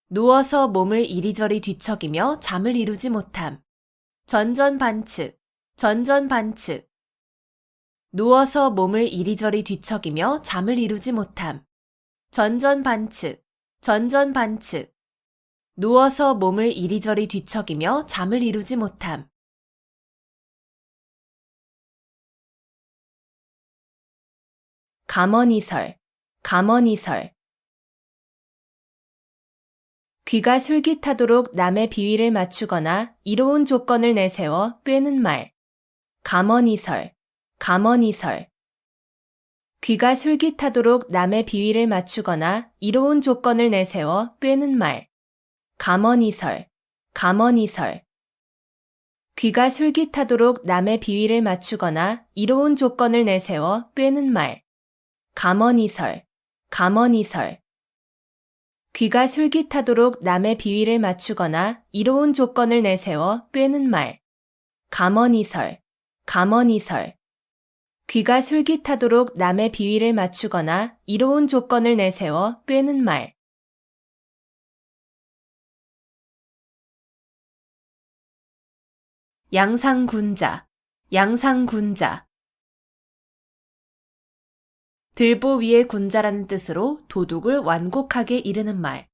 누워서 몸을 이리저리 뒤척이며 잠을 이루지 못함. 전전반측, 전전반측. 누워서 몸을 이리저리 뒤척이며 잠을 이루지 못함. 전전반측, 전전반측. 누워서 몸을 이리저리 뒤척이며 잠을 이루지 못함. 감언이설, 감언이설. 귀가 솔깃하도록 남의 비위를 맞추거나 이로운 조건을 내세워 꿰는 말. 감언이설, 감언이설. 귀가 솔깃하도록 남의 비위를 맞추거나 이로운 조건을 내세워 꿰는 말. 감언이설, 감언이설. 귀가 솔깃하도록 남의 비위를 맞추거나 이로운 조건을 내세워 꿰는 말. 감언이설, 감언이설. 귀가 솔깃하도록 남의 비위를 맞추거나 이로운 조건을 내세워 꿰는 말. 감언이설, 감언이설. 귀가 솔깃하도록 남의 비위를 맞추거나 이로운 조건을 내세워 꿰는 말. 양상군자, 양상군자. 들보 위의 군자라는 뜻으로 도둑을 완곡하게 이르는 말.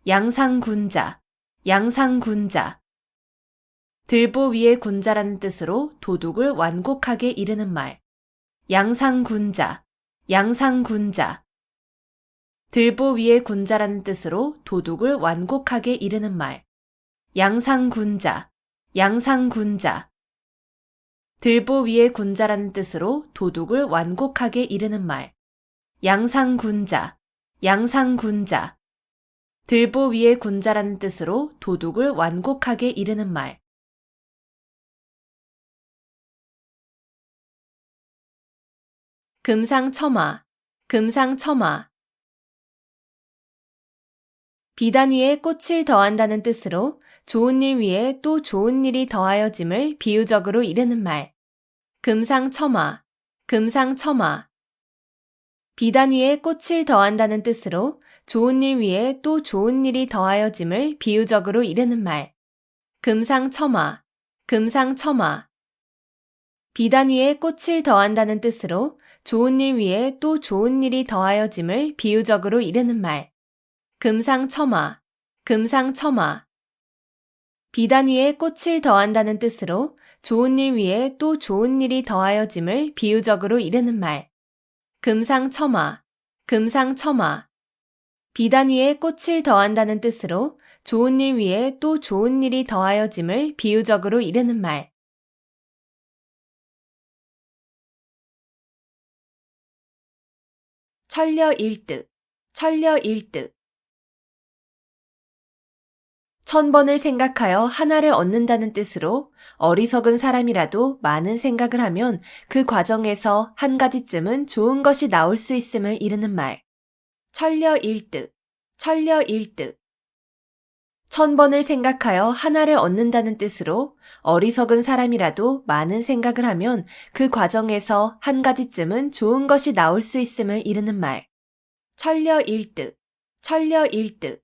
양상군자, 양상군자. 들보 위의 군자라는 뜻으로 도둑을 완곡하게 이르는 말. 양상군자, 양상군자. 들보 위의 군자라는 뜻으로 도둑을 완곡하게 이르는 말. 양상군자, 양상군자. 들보 위의 군자라는 뜻으로 도둑을 완곡하게 이르는 말. 양상군자, 양상군자. 들보 위의 군자라는 뜻으로 도둑을 완곡하게 이르는 말. 금상첨화, 금상첨화. 비단 위에 꽃을 더한다는 뜻으로 좋은 일 위에 또 좋은 일이 더하여짐을 비유적으로 이르는 말. 금상첨화, 금상첨화. 비단 위에 꽃을 더한다는 뜻으로 좋은 일 위에 또 좋은 일이 더하여짐을 비유적으로 이르는 말. 금상첨화, 금상첨화. 비단 위에 꽃을 더한다는 뜻으로 좋은 일 위에 또 좋은 일이 더하여짐을 비유적으로 이르는 말. 금상첨화, 금상첨화. 비단 위에 꽃을 더한다는 뜻으로 좋은 일 위에 또 좋은 일이 더하여짐을 비유적으로 이르는 말. 금상첨화, 금상첨화. 비단 위에 꽃을 더한다는 뜻으로 좋은 일 위에 또 좋은 일이 더하여짐을 비유적으로 이르는 말. 천려일득, 천려일득. 1000번을 생각하여 하나를 얻는다는 뜻으로 어리석은 사람이라도 많은 생각을 하면 그 과정에서 한 가지쯤은 좋은 것이 나올 수 있음을 이르는 말. 천려일득, 천려일득. 1000번을 생각하여 하나를 얻는다는 뜻으로 어리석은 사람이라도 많은 생각을 하면 그 과정에서 한 가지쯤은 좋은 것이 나올 수 있음을 이르는 말. 천려일득, 천려일득.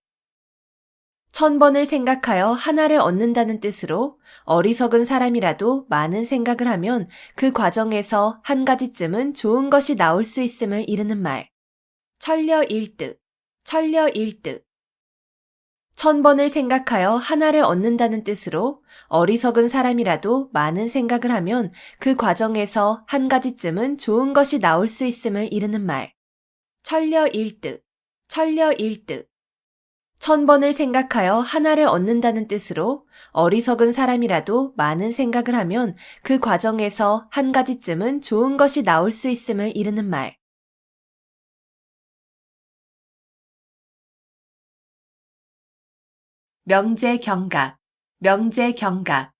1000번을 생각하여 하나를 얻는다는 뜻으로 어리석은 사람이라도 많은 생각을 하면 그 과정에서 한 가지쯤은 좋은 것이 나올 수 있음을 이르는 말. 천려일득, 천려일득. 1000번을 생각하여 하나를 얻는다는 뜻으로 어리석은 사람이라도 많은 생각을 하면 그 과정에서 한 가지쯤은 좋은 것이 나올 수 있음을 이르는 말. 천려일득, 천려일득. 1000번을 생각하여 하나를 얻는다는 뜻으로 어리석은 사람이라도 많은 생각을 하면 그 과정에서 한 가지쯤은 좋은 것이 나올 수 있음을 이르는 말. 명제경각, 명제경각.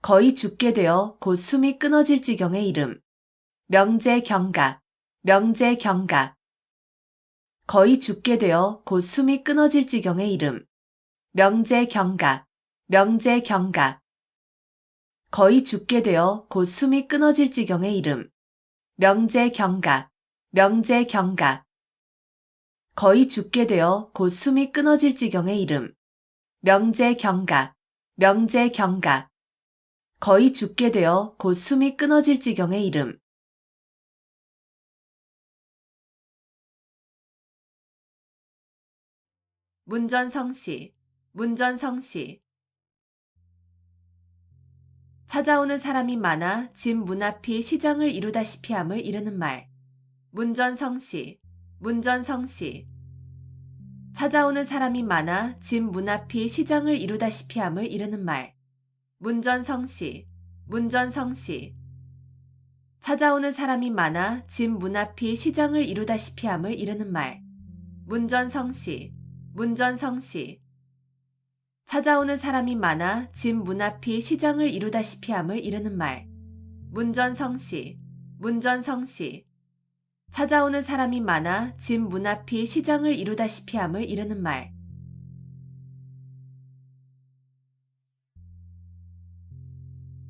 거의 죽게 되어 곧 숨이 끊어질 지경의 이름. 명제경각, 명제경각. 거의 죽게 되어 곧 숨이 끊어질 지경의 이름. 명제경각, 명제경각. 거의 죽게 되어 곧 숨이 끊어질 지경의 이름. 명제경각, 명제경각. 거의 죽게 되어 곧 숨이 끊어질 지경의 이름. 명제경각, 명제경각. 거의 죽게 되어 곧 숨이 끊어질 지경의 이름. 문전성시, 문전성시. 찾아오는 사람이 많아 집 문 앞이 시장을 이루다시피 함을 이르는 말. 문전성시, 문전성시. 찾아오는 사람이 많아 집 문 앞이 시장을 이루다시피 함을 이르는 말. 문전성시, 문전성시. 찾아오는 사람이 많아 집 문 앞이 시장을 이루다시피 함을 이르는 말. 문전성시, 문전성시. 찾아오는 사람이 많아 집 문 앞이 시장을 이루다시피 함을 이르는 말. 문전성시, 문전성시. 찾아오는 사람이 많아 집 문 앞이 시장을 이루다시피 함을 이르는 말.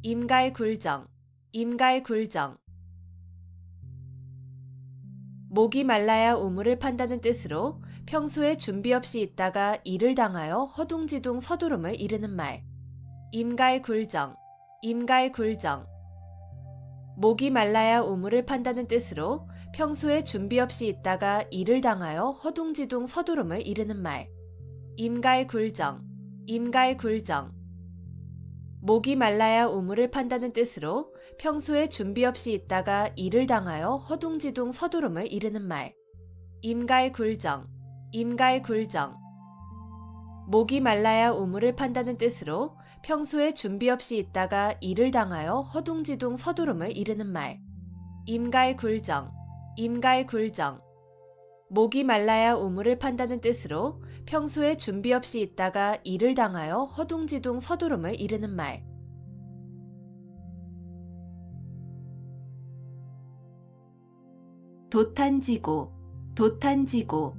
임갈굴정, 임갈굴정. 목이 말라야 우물을 판다는 뜻으로 평소에 준비 없이 있다가 일을 당하여 허둥지둥 서두름을 이르는 말. 임갈굴정, 임갈굴정. 목이 말라야 우물을 판다는 뜻으로 평소에 준비 없이 있다가 일을 당하여 허둥지둥 서두름을 이르는 말. 임갈굴정, 임갈굴정. 목이 말라야 우물을 판다는 뜻으로 평소에 준비 없이 있다가 일을 당하여 허둥지둥 서두름을 이르는 말. 임갈굴정, 임갈굴정. 목이 말라야 우물을 판다는 뜻으로 평소에 준비 없이 있다가 일을 당하여 허둥지둥 서두름을 이르는 말. 임갈굴정, 임갈굴정. 목이 말라야 우물을 판다는 뜻으로 평소에 준비 없이 있다가 일을 당하여 허둥지둥 서두름을 이르는 말. 도탄지고, 도탄지고.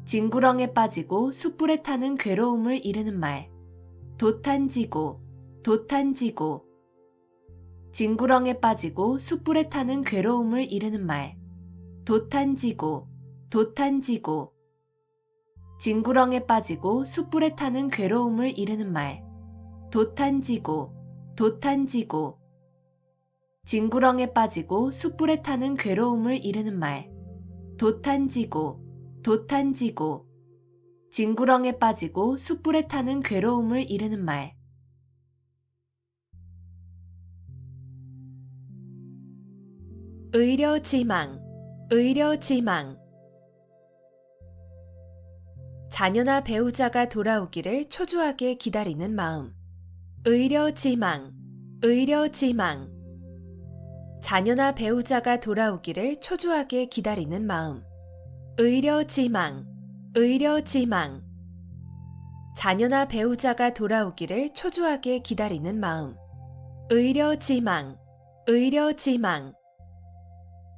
징구렁에 빠지고 숯불에 타는 괴로움을 이르는 말. 도탄지고, 도탄지고. 징구렁에 빠지고 숯불에 타는 괴로움을 이르는 말. 도탄지고, 도탄지고. 징구렁에 빠지고 숯불에 타는 괴로움을 이르는 말. 도탄지고, 도탄지고. 징구렁에 빠지고 숯불에 타는 괴로움을 이르는 말. 도탄지고, 도탄지고. 징구렁에 빠지고 숯불에 타는 괴로움을 이르는 말. 의려지망, 의려지망. 자녀나 배우자가 돌아오기를 초조하게 기다리는 마음. 의려지망, 의려지망. 자녀나 배우자가 돌아오기를 초조하게 기다리는 마음. 의려지망, 의려지망. 자녀나 배우자가 돌아오기를 초조하게 기다리는 마음. 의려지망, 의려지망.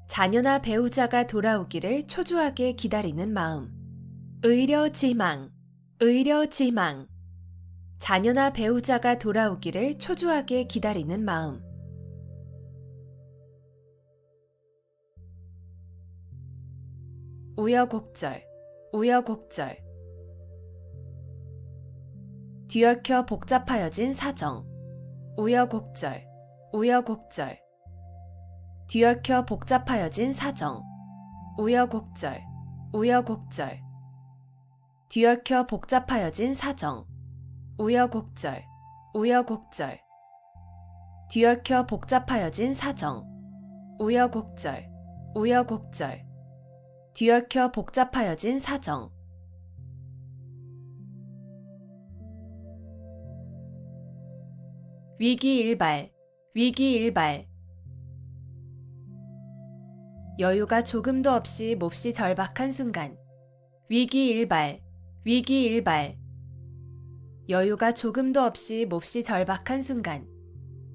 자녀나 배우자가 돌아오기를 초조하게 기다리는 마음. 의려지망, 의려지망. 자녀나 배우자가 돌아오기를 초조하게 기다리는 마음. 우여곡절, 우여곡절. 뒤얽혀 복잡하여진 사정, 우여곡절, 우여곡절. 뒤얽혀 복잡하여진 사정, 우여곡절, 우여곡절. 뒤얽혀 복잡하여진 사정, 우여곡절, 우여곡절. 뒤얽혀 복잡하여진 사정, 우여곡절, 우여곡절. 뒤얽혀 복잡하여진 사정. 위기일발, 위기일발. 여유가 조금도 없이 몹시 절박한 순간. 위기일발, 위기일발. 여유가 조금도 없이 몹시 절박한 순간.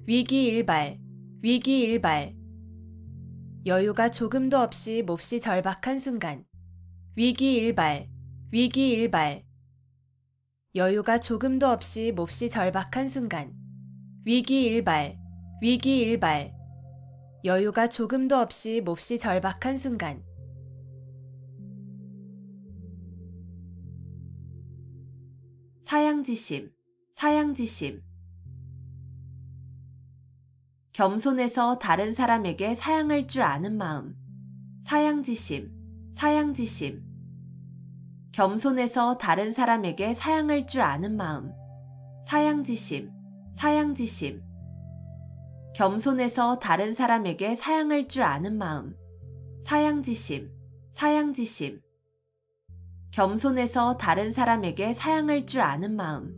위기일발, 위기일발. 여유가 조금도 없이 몹시 절박한 순간. 위기일발, 위기일발. 여유가 조금도 없이 몹시 절박한 순간. 위기일발, 위기일발. 여유가 조금도 없이 몹시 절박한 순간. 사양지심, 사양지심. 겸손해서 다른 사람에게 사양할 줄 아는 마음. 사양지심, 사양지심. 겸손해서 다른 사람에게 사양할 줄 아는 마음. 사양지심, 사양지심. 겸손해서 다른 사람에게 사양할 줄 아는 마음. 사양지심, 사양지심. 겸손해서 다른 사람에게 사양할 줄 아는 마음.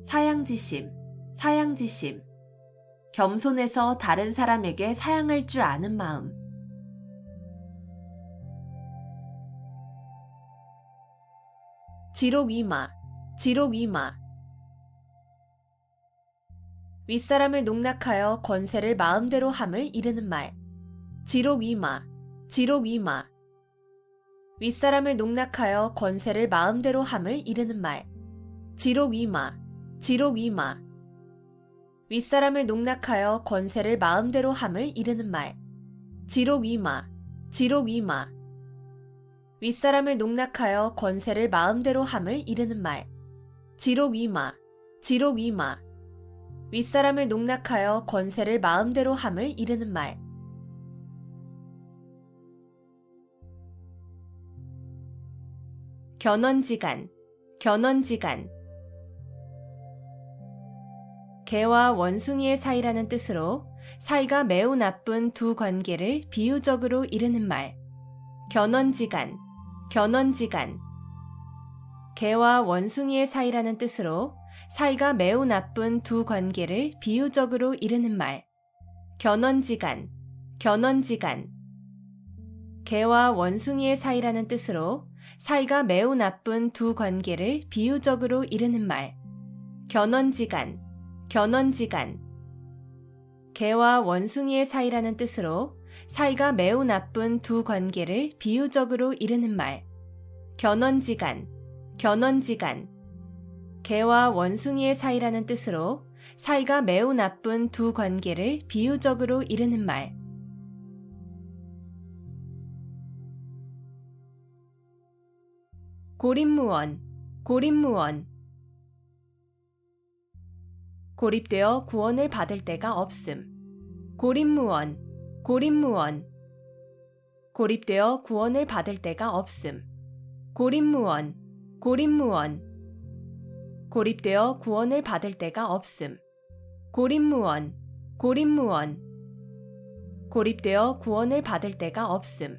사양지심, 사양지심. 겸손해서 다른 사람에게 사양할 줄 아는 마음. 지록이마, 지록이마. 윗사람을 농락하여 권세를 마음대로 함을 이르는 말. 지록이마, 지록이마. 윗사람을 농락하여 권세를 마음대로 함을 이르는 말. 지록이마, 지록이마. 윗사람을 농락하여 권세를 마음대로 함을 이르는 말. 지록이마, 지록이마. 윗사람을 농락하여 권세를 마음대로 함을 이르는 말. 지록이마, 지록이마. 윗사람을 농락하여 권세를 마음대로 함을 이르는 말. 견원지간, 견원지간. 개와 원숭이의 사이라는 뜻으로 사이가 매우 나쁜 두 관계를 비유적으로 이르는 말. 견원지간, 견원지간. 개와 원숭이의 사이라는 뜻으로 사이가 매우 나쁜 두 관계를 비유적으로 이르는 말. 견원지간, 견원지간. 개와 원숭이의 사이라는 뜻으로 사이가 매우 나쁜 두 관계를 비유적으로 이르는 말. 견원지간, 견원지간. 개와 원숭이의 사이라는 뜻으로 사이가 매우 나쁜 두 관계를 비유적으로 이르는 말. 견원지간, 견원지간. 개와 원숭이의 사이라는 뜻으로 사이가 매우 나쁜 두 관계를 비유적으로 이르는 말. 고립무원, 고립무원. 고립되어 구원을 받을 데가 없음. 고립무원, 고립무원. 고립되어 구원을 받을 데가 없음. 고립무원, 고립무원. 고립되어 구원을 받을 데가 없음. 고립무원, 고립무원. 고립되어 구원을 받을 데가 없음.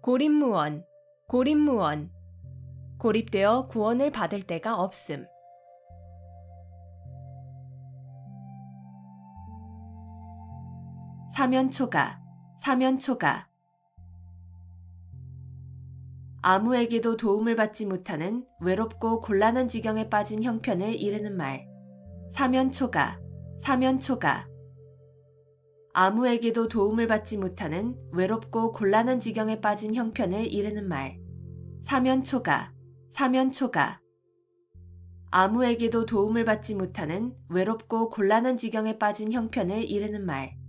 고립무원, 고립무원. 고립되어 구원을 받을 데가 없음. 사면초가, 사면초가. 아무에게도 도움을 받지 못하는 외롭고 곤란한 지경에 빠진 형편을 이르는 말. 사면초가, 사면초가. 아무에게도 도움을 받지 못하는 외롭고 곤란한 지경에 빠진 형편을 이르는 말. 사면초가, 사면초가. 아무에게도 도움을 받지 못하는 외롭고 곤란한 지경에 빠진 형편을 이르는 말.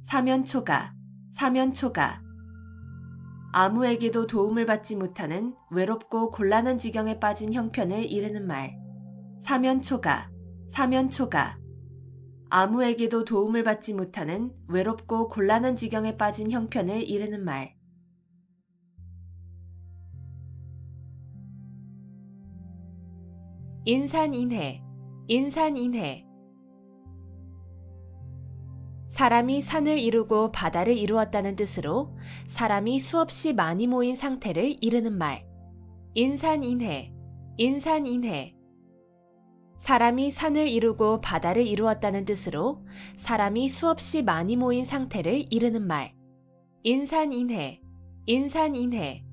사면초가, 사면초가. 아무에게도 도움을 받지 못하는 외롭고 곤란한 지경에 빠진 형편을 이르는 말. 사면초가, 사면초가. 아무에게도 도움을 받지 못하는 외롭고 곤란한 지경에 빠진 형편을 이르는 말. 인산인해, 인산인해. 사람이 산을 이루고 바다를 이루었다는 뜻으로 사람이 수없이 많이 모인 상태를 이르는 말. 인산인해, 인산인해. 사람이 산을 이루고 바다를 이루었다는 뜻으로 사람이 수없이 많이 모인 상태를 이르는 말. 인산인해, 인산인해.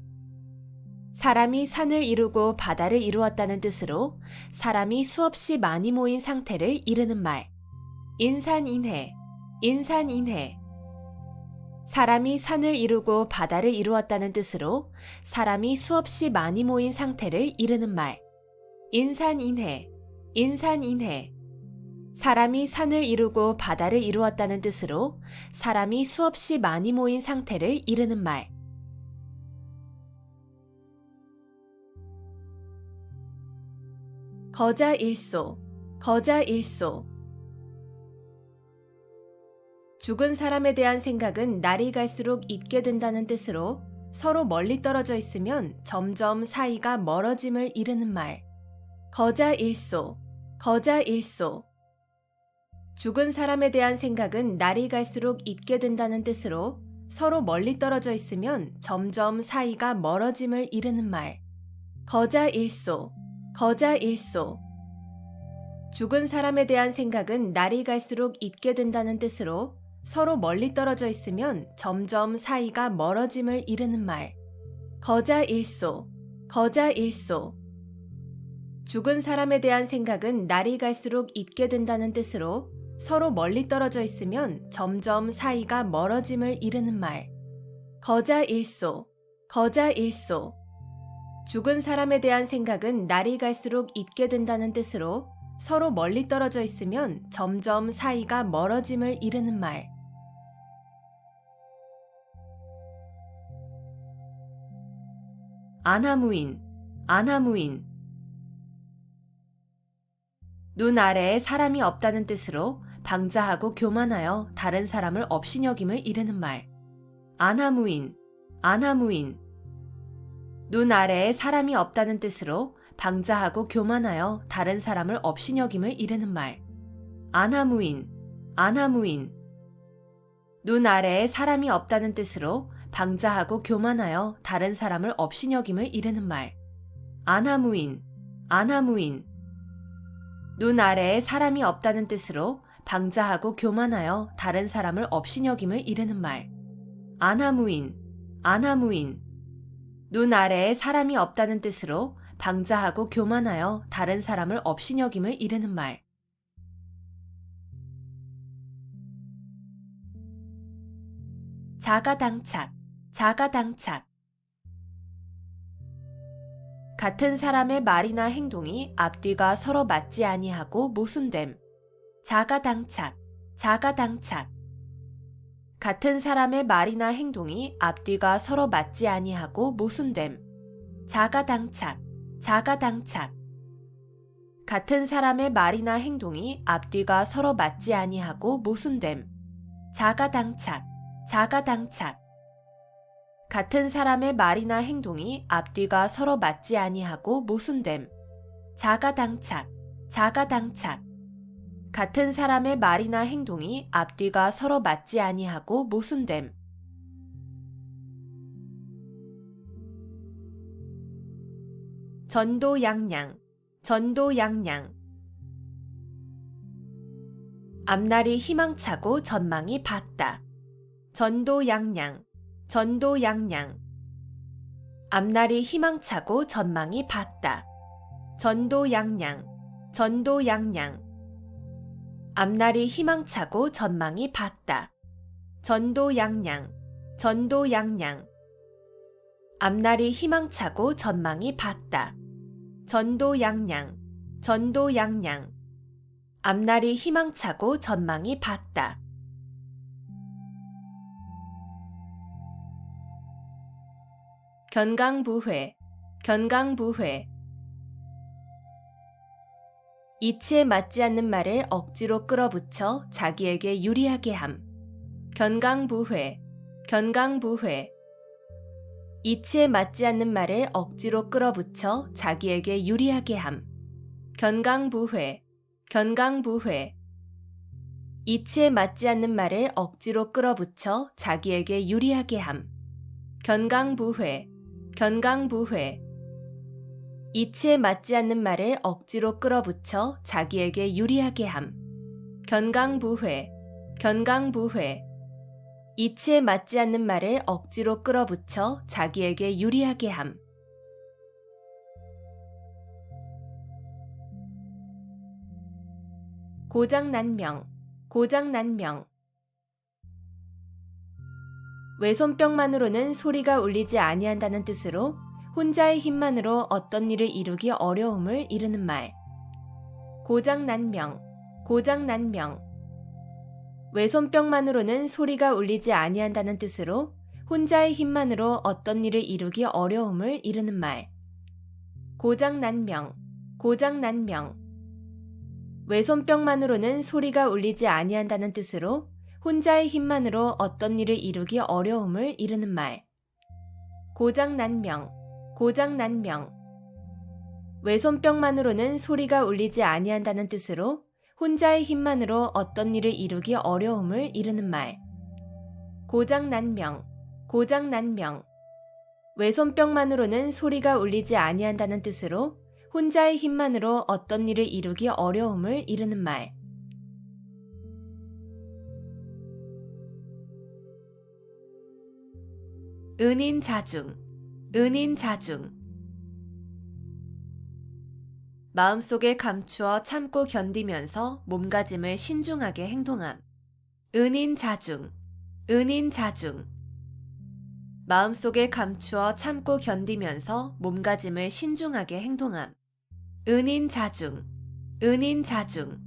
사람이 산을 이루고 바다를 이루었다는 뜻으로 사람이 수없이 많이 모인 상태를 이르는 말. 인산인해, 인산인해. 사람이 산을 이루고 바다를 이루었다는 뜻으로 사람이 수없이 많이 모인 상태를 이르는 말. 인산인해, 인산인해. 사람이 산을 이루고 바다를 이루었다는 뜻으로 사람이 수없이 많이 모인 상태를 이르는 말. 거자일소, 거자일소. 죽은 사람에 대한 생각은 날이 갈수록 잊게 된다는 뜻으로 서로 멀리 떨어져 있으면 점점 사이가 멀어짐을 이르는 말. 거자일소, 거자일소. 죽은 사람에 대한 생각은 날이 갈수록 잊게 된다는 뜻으로 서로 멀리 떨어져 있으면 점점 사이가 멀어짐을 이르는 말. 거자일소, 거자일소. 죽은 사람에 대한 생각은 날이 갈수록 잊게 된다는 뜻으로 서로 멀리 떨어져 있으면 점점 사이가 멀어짐을 이르는 말. 거자일소, 거자일소. 죽은 사람에 대한 생각은 날이 갈수록 잊게 된다는 뜻으로 서로 멀리 떨어져 있으면 점점 사이가 멀어짐을 이르는 말. 거자일소, 거자일소. 죽은 사람에 대한 생각은 날이 갈수록 잊게 된다는 뜻으로 서로 멀리 떨어져 있으면 점점 사이가 멀어짐을 이르는 말. 안하무인, 안하무인. 눈 아래에 사람이 없다는 뜻으로 방자하고 교만하여 다른 사람을 업신여김을 이르는 말. 안하무인, 안하무인. 눈 아래에 사람이 없다는 뜻으로 방자하고 교만하여 다른 사람을 업신여김을 이르는 말. 안하무인, 안하무인. 눈 아래에 사람이 없다는 뜻으로 방자하고 교만하여 다른 사람을 업신여김을 이르는 말. 안하무인, 안하무인. 눈 아래에 사람이 없다는 뜻으로 방자하고 교만하여 다른 사람을 업신여김을 이르는 말. 안하무인, 안하무인. 눈 아래에 사람이 없다는 뜻으로 방자하고 교만하여 다른 사람을 업신여김을 이르는 말. 자가당착, 자가당착. 같은 사람의 말이나 행동이 앞뒤가 서로 맞지 아니하고 모순됨. 자가당착, 자가당착. 같은 사람의 말이나 행동이 앞뒤가 서로 맞지 아니하고 모순됨. 자가당착, 자가당착. 같은 사람의 말이나 행동이 앞뒤가 서로 맞지 아니하고 모순됨. 자가당착, 자가당착. 같은 사람의 말이나 행동이 앞뒤가 서로 맞지 아니하고 모순됨. 자가당착, 자가당착. 같은 사람의 말이나 행동이 앞뒤가 서로 맞지 아니하고 모순됨. 전도양양, 전도양양. 앞날이 희망차고 전망이 밝다. 전도양양, 전도양양. 앞날이 희망차고 전망이 밝다. 전도양양, 전도양양. 앞날이 희망차고 전망이 밝다. 전도양양, 전도양양. 앞날이 희망차고 전망이 밝다. 전도양양, 전도양양. 앞날이 희망차고 전망이 밝다. 견강부회, 견강부회. 이치에 맞지 않는 말을 억지로 끌어붙여 자기에게 유리하게 함. 견강부회, 견강부회. 이치에 맞지 않는 말을 억지로 끌어붙여 자기에게 유리하게 함. 견강부회, 견강부회. 이치에 맞지 않는 말을 억지로 끌어붙여 자기에게 유리하게 함. 견강부회, 견강부회. 이치에 맞지 않는 말을 억지로 끌어붙여 자기에게 유리하게 함. 견강부회, 견강부회. 이치에 맞지 않는 말을 억지로 끌어붙여 자기에게 유리하게 함. 고장난명, 고장난명. 외손뼉만으로는 소리가 울리지 아니한다는 뜻으로 혼자의 힘만으로 어떤 일을 이루기 어려움을 이르는 말. 고장난명, 고장난명. 외손뼉만으로는 소리가 울리지 아니한다는 뜻으로 혼자의 힘만으로 어떤 일을 이루기 어려움을 이르는 말. 고장난명, 고장난명. 외손뼉만으로는 소리가 울리지 아니한다는 뜻으로 혼자의 힘만으로 어떤 일을 이루기 어려움을 이르는 말. 고장난명, 고장난명. 외손뼉만으로는 소리가 울리지 아니한다는 뜻으로 혼자의 힘만으로 어떤 일을 이루기 어려움을 이르는 말. 고장난명, 고장난명. 외손뼉만으로는 소리가 울리지 아니한다는 뜻으로 혼자의 힘만으로 어떤 일을 이루기 어려움을 이르는 말. 은인자중, 은인자중. 마음속에 감추어 참고 견디면서 몸가짐을 신중하게 행동함. 은인자중, 은인자중. 마음속에 감추어 참고 견디면서 몸가짐을 신중하게 행동함. 은인자중, 은인자중.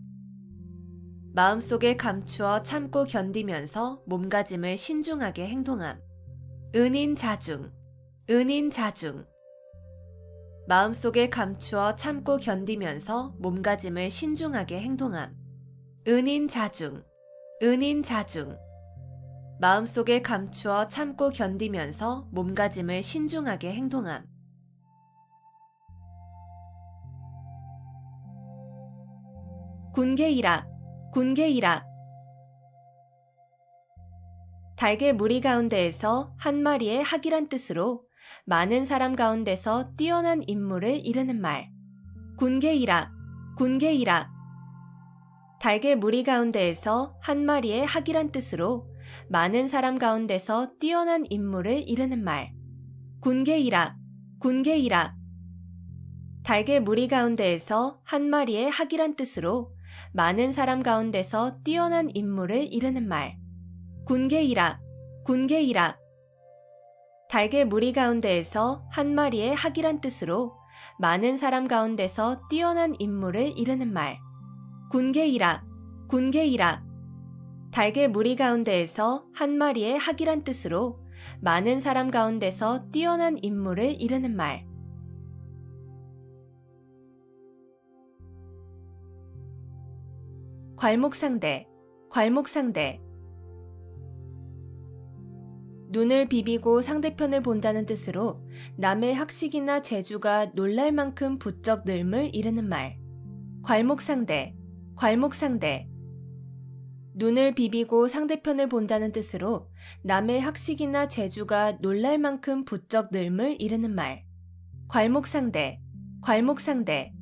마음속에 감추어 참고 견디면서 몸가짐을 신중하게 행동함. 은인자중, 은인자중. 마음속에 감추어 참고 견디면서 몸가짐을 신중하게 행동함. 은인자중, 은인자중. 마음속에 감추어 참고 견디면서 몸가짐을 신중하게 행동함. 군계일학, 군계일학. 달개 무리 가운데에서 한 마리의 학이란 뜻으로 많은 사람 가운데서 뛰어난 인물을 이르는 말. 군계일학, 군계일학. 달개 무리 가운데에서 한 마리의 학이란 뜻으로 많은 사람 가운데서 뛰어난 인물을 이르는 말. 군계일학, 군계일학. 달개 무리 가운데에서 한 마리의 학이란 뜻으로 많은 사람 가운데서 뛰어난 인물을 이르는 말. 군계일학, 군계일학. 달개 무리 가운데에서 한 마리의 학이란 뜻으로 많은 사람 가운데서 뛰어난 인물을 이르는 말. 군계일학, 군계일학. 달개 무리 가운데에서 한 마리의 학이란 뜻으로 많은 사람 가운데서 뛰어난 인물을 이르는 말. 괄목상대, 괄목상대. 눈을 비비고 상대편을 본다는 뜻으로 남의 학식이나 재주가 놀랄 만큼 부쩍 늘음을 이르는 말. 괄목상대, 괄목상대. 눈을 비비고 상대편을 본다는 뜻으로 남의 학식이나 재주가 놀랄 만큼 부쩍 늘음을 이르는 말. 괄목상대, 괄목상대.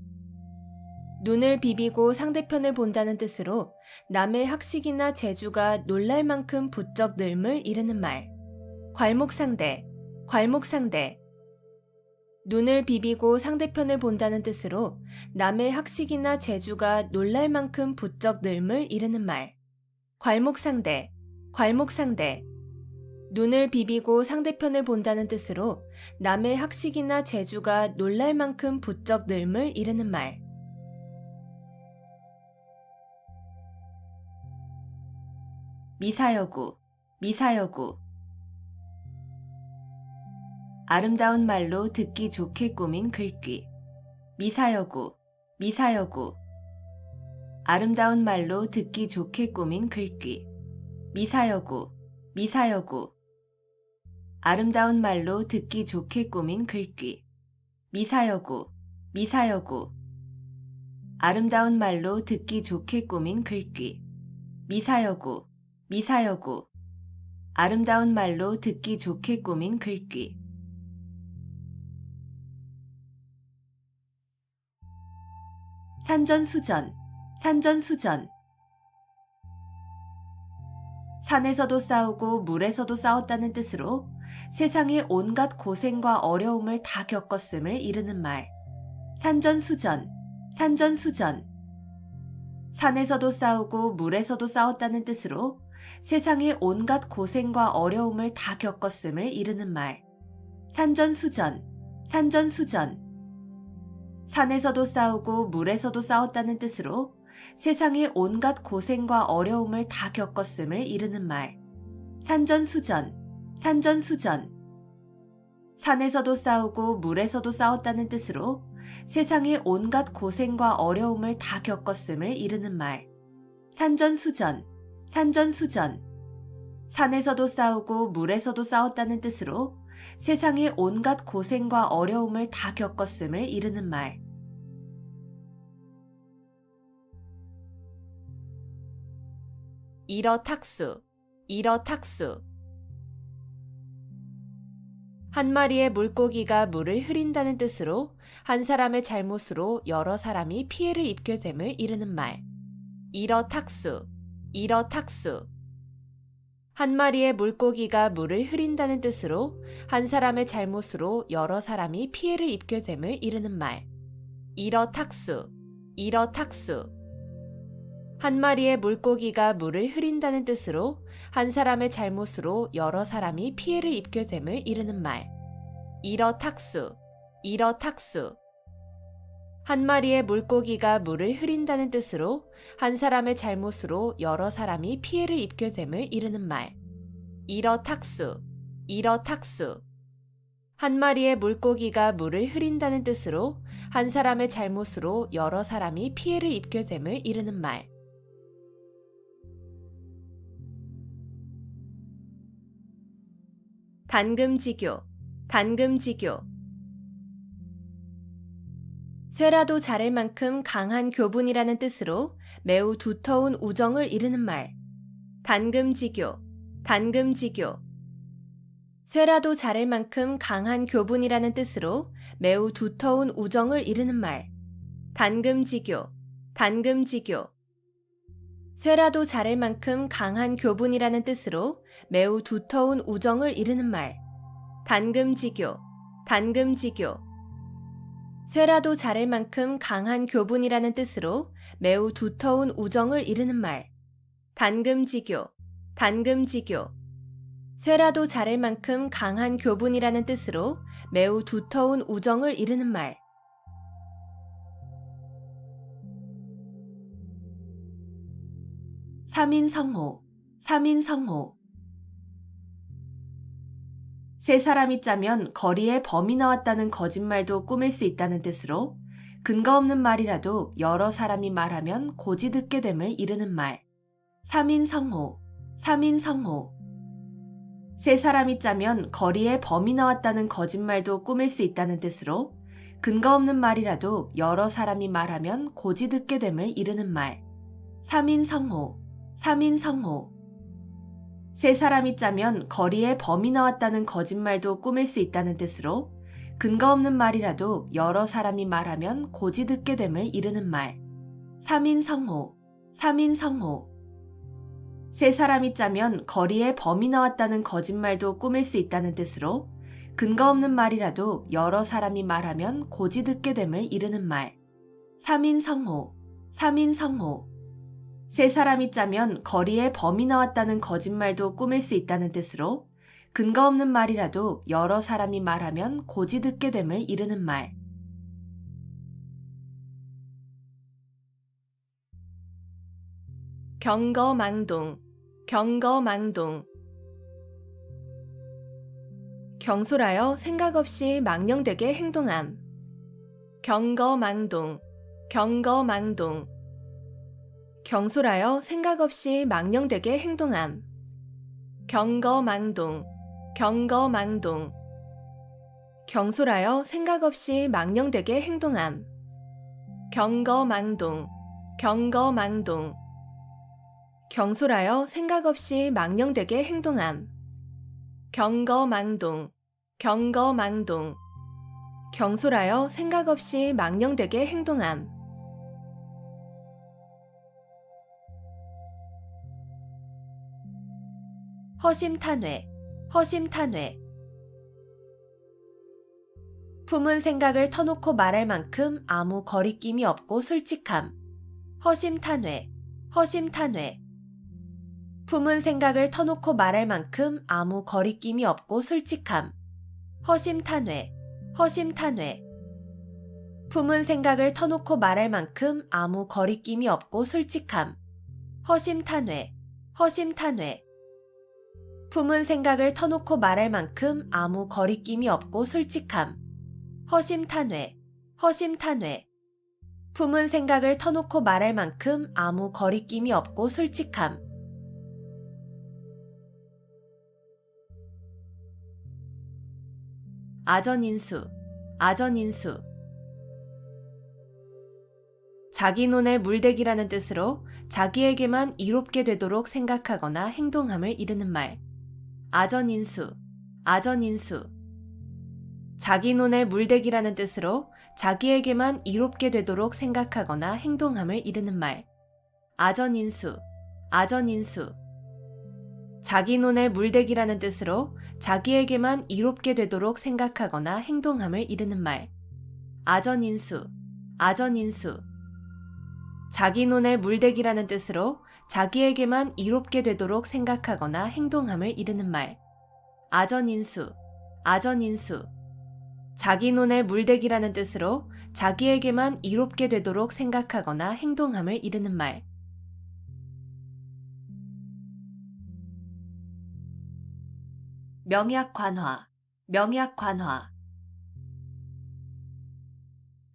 눈을 비비고 상대편을 본다는 뜻으로 남의 학식이나 재주가 놀랄 만큼 부쩍 늘음을 이르는 말. 괄목상대, 괄목상대. 눈을 비비고 상대편을 본다는 뜻으로 남의 학식이나 재주가 놀랄 만큼 부쩍 늘음을 이르는 말. 괄목상대, 괄목상대. 눈을 비비고 상대편을 본다는 뜻으로 남의 학식이나 재주가 놀랄 만큼 부쩍 늘음을 이르는 말. 미사여구, 미사여구. 아름다운 말로 듣기 좋게 꾸민 글귀. 미사여구, 미사여구. 아름다운 말로 듣기 좋게 꾸민 글귀. 미사여구, 미사여구. 아름다운 말로 듣기 좋게 꾸민 글귀. 미사여구, 미사여구. 아름다운 말로 듣기 좋게 꾸민 글귀. 미사여구, 미사여구. 아름다운 말로 듣기 좋게 꾸민 글귀. 산전수전, 산전수전. 산에서도 싸우고 물에서도 싸웠다는 뜻으로 세상의 온갖 고생과 어려움을 다 겪었음을 이르는 말. 산전수전, 산전수전. 산에서도 싸우고 물에서도 싸웠다는 뜻으로 세상의 온갖 고생과 어려움을 다 겪었음을 이르는 말. 산전수전, 산전수전. 산에서도 싸우고 물에서도 싸웠다는 뜻으로 세상의 온갖 고생과 어려움을 다 겪었음을 이르는 말. 산전수전, 산전수전. 산에서도 싸우고 물에서도 싸웠다는 뜻으로 세상의 온갖 고생과 어려움을 다 겪었음을 이르는 말. 산전수전, 산전수전. 산에서도 싸우고 물에서도 싸웠다는 뜻으로 세상의 온갖 고생과 어려움을 다 겪었음을 이르는 말. 일어탁수, 일어탁수. 한 마리의 물고기가 물을 흐린다는 뜻으로 한 사람의 잘못으로 여러 사람이 피해를 입게 됨을 이르는 말. 일어탁수, 일어탁수. 한 마리의 물고기가 물을 흐린다는 뜻으로 한 사람의 잘못으로 여러 사람이 피해를 입게 됨을 이르는 말. 일어탁수, 일어탁수. 한 마리의 물고기가 물을 흐린다는 뜻으로 한 사람의 잘못으로 여러 사람이 피해를 입게 됨을 이르는 말. 일어탁수, 일어탁수. 한 마리의 물고기가 물을 흐린다는 뜻으로 한 사람의 잘못으로 여러 사람이 피해를 입게 됨을 이르는 말. 일어탁수, 일어탁수. 한 마리의 물고기가 물을 흐린다는 뜻으로 한 사람의 잘못으로 여러 사람이 피해를 입게 됨을 이르는 말. 단금지교, 단금지교. 쇠라도 자를 만큼 강한 교분이라는 뜻으로 매우 두터운 우정을 이르는 말. 단금지교, 단금지교. 쇠라도 자를 만큼 강한 교분이라는 뜻으로 매우 두터운 우정을 이르는 말. 단금지교, 단금지교. 쇠라도 자를 만큼 강한 교분이라는 뜻으로 매우 두터운 우정을 이르는 말. 단금지교, 단금지교. 쇠라도 자를 만큼 강한 교분이라는 뜻으로 매우 두터운 우정을 이르는 말. 단금지교, 단금지교. 쇠라도 자를 만큼 강한 교분이라는 뜻으로 매우 두터운 우정을 이르는 말. 삼인성호, 삼인성호. 세 사람이 짜면 거리에 범이 나왔다는 거짓말도 꾸밀 수 있다는 뜻으로 근거 없는 말이라도 여러 사람이 말하면 고지 듣게 됨을 이르는 말. 삼인성호, 삼인성호. 세 사람이 짜면 거리에 범이 나왔다는 거짓말도 꾸밀 수 있다는 뜻으로 근거 없는 말이라도 여러 사람이 말하면 고지 듣게 됨을 이르는 말. 삼인성호, 삼인성호. 세 사람이 짜면 거리에 범이 나왔다는 거짓말도 꾸밀 수 있다는 뜻으로 근거 없는 말이라도 여러 사람이 말하면 고지 듣게 됨을 이르는 말. 삼인성호, 삼인성호. 세 사람이 짜면 거리에 범이 나왔다는 거짓말도 꾸밀 수 있다는 뜻으로 근거 없는 말이라도 여러 사람이 말하면 고지 듣게 됨을 이르는 말. 삼인성호, 삼인성호. 세 사람이 짜면 거리에 범이 나왔다는 거짓말도 꾸밀 수 있다는 뜻으로 근거 없는 말이라도 여러 사람이 말하면 고지 듣게 됨을 이르는 말. 경거망동, 경거망동. 경솔하여 생각 없이 망령되게 행동함. 경거망동, 경거망동. 경솔하여 생각 없이 망령되게 행동함. 경거망동, 경거망동. 경솔하여 생각 없이 망령되게 행동함. 경거망동, 경거망동. 경솔하여 생각 없이 망령되게 행동함. 경거망동, 경거망동. 경솔하여 생각 없이 망령되게 행동함. 허심탄회, 허심탄회. 품은 생각을 터놓고 말할 만큼 아무 거리낌이 없고 솔직함. 허심탄회, 허심탄회. 품은 생각을 터놓고 말할 만큼 아무 거리낌이 없고 솔직함. 허심탄회, 허심탄회. 품은 생각을 터놓고 말할 만큼 아무 거리낌이 없고 솔직함. 허심탄회, 허심탄회. 품은 생각을 터놓고 말할 만큼 아무 거리낌이 없고 솔직함. 허심탄회, 허심탄회. 품은 생각을 터놓고 말할 만큼 아무 거리낌이 없고 솔직함. 아전인수, 아전인수. 자기 논에 물대기라는 뜻으로 자기에게만 이롭게 되도록 생각하거나 행동함을 이르는 말. 아전인수, 아전인수. 자기 논에 물대기라는 뜻으로 자기에게만 이롭게 되도록 생각하거나 행동함을 이르는 말. 아전인수, 아전인수. 자기 논에 물대기라는 뜻으로 자기에게만 이롭게 되도록 생각하거나 행동함을 이르는 말. 아전인수, 아전인수. 자기 논에 물대기라는 뜻으로 자기에게만 이롭게 되도록 생각하거나 행동함을 이르는 말. 아전인수, 아전인수. 자기 논에 물대기라는 뜻으로 자기에게만 이롭게 되도록 생각하거나 행동함을 이르는 말. 명약관화, 명약관화.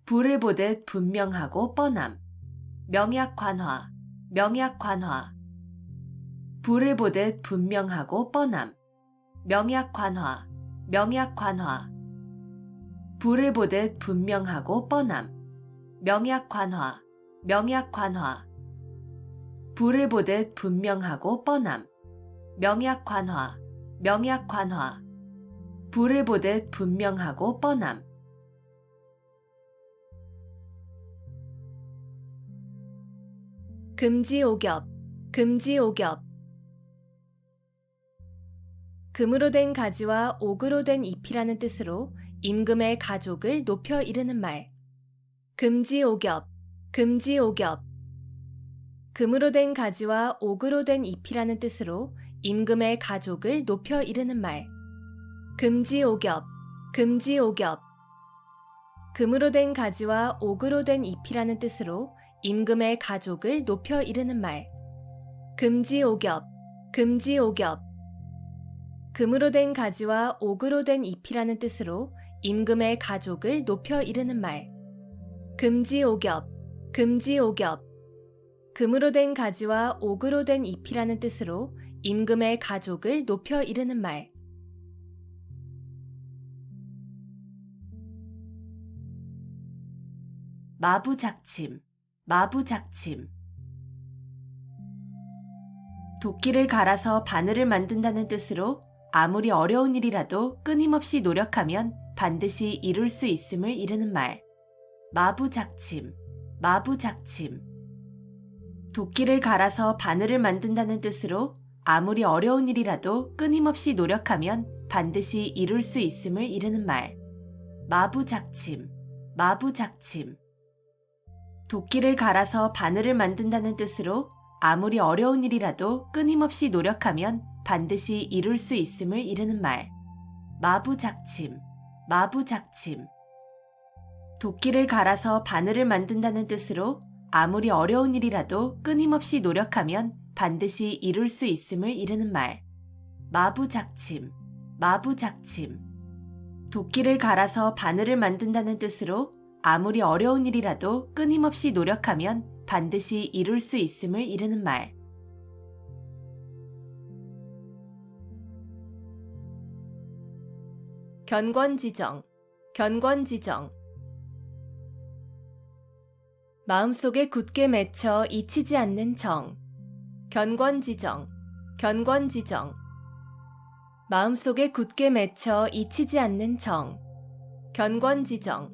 불을 보듯 분명하고 뻔함. 명약관화, 명약관화. 불을 보듯 분명하고 뻔함. 명약관화, 명약관화. 불을 보듯 분명하고 뻔함. 명약관화, 명약관화. 불을 보듯 분명하고 뻔함. 명약관화, 명약관화. 불을 보듯 분명하고 뻔함. 금지오겹, 금지오겹. 금으로 된 가지와 옥으로 된 잎이라는 뜻으로 임금의 가족을 높여 이르는 말. 금지오겹, 금지오겹. 금으로 된 가지와 옥으로 된 잎이라는 뜻으로 임금의 가족을 높여 이르는 말. 금지오겹, 금지오겹. 금으로 된 가지와 옥으로 된 잎이라는 뜻으로 임금의 가족을 높여 이르는 말. 금지오겹, 금지오겹. 금으로 된 가지와 옥으로 된 잎이라는 뜻으로 임금의 가족을 높여 이르는 말. 금지오겹, 금지오겹. 금으로 된 가지와 옥으로 된 잎이라는 뜻으로 임금의 가족을 높여 이르는 말. 마부작침, 마부작침. 도끼를 갈아서 바늘을 만든다는 뜻으로 아무리 어려운 일이라도 끊임없이 노력하면 반드시 이룰 수 있음을 이르는 말. 마부작침, 마부작침. 도끼를 갈아서 바늘을 만든다는 뜻으로 아무리 어려운 일이라도 끊임없이 노력하면 반드시 이룰 수 있음을 이르는 말. 마부작침, 마부작침. 도끼를 갈아서 바늘을 만든다는 뜻으로 아무리 어려운 일이라도 끊임없이 노력하면 반드시 이룰 수 있음을 이르는 말. 마부작침, 마부작침. 도끼를 갈아서 바늘을 만든다는 뜻으로 아무리 어려운 일이라도 끊임없이 노력하면 반드시 이룰 수 있음을 이르는 말. 마부작침, 마부작침. 도끼를 갈아서 바늘을 만든다는 뜻으로 아무리 어려운 일이라도 끊임없이 노력하면 반드시 이룰 수 있음을 이르는 말. 견권지정, 견권지정. 마음속에 굳게 맺혀 잊히지 않는 정. 견권지정, 견권지정. 마음속에 굳게 맺혀 잊히지 않는 정. 견권지정,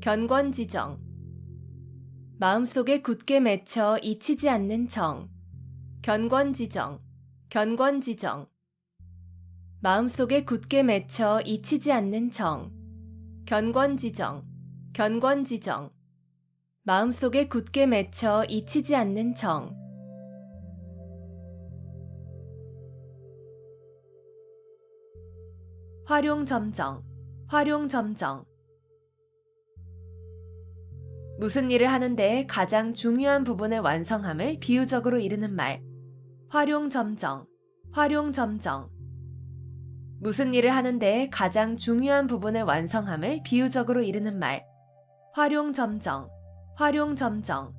견권지정. 마음속에 굳게 맺혀 잊히지 않는 정. 견권지정, 견권지정. 마음속에 굳게 맺혀 잊히지 않는 정. 견권지정, 견권지정. 마음속에 굳게 맺혀 잊히지 않는 정. 활용점정, 활용점정. 무슨 일을 하는데 가장 중요한 부분의 완성함을 비유적으로 이르는 말. 활용점정, 활용점정. 무슨 일을 하는데 가장 중요한 부분의 완성함을 비유적으로 이르는 말. 활용점정, 활용점정.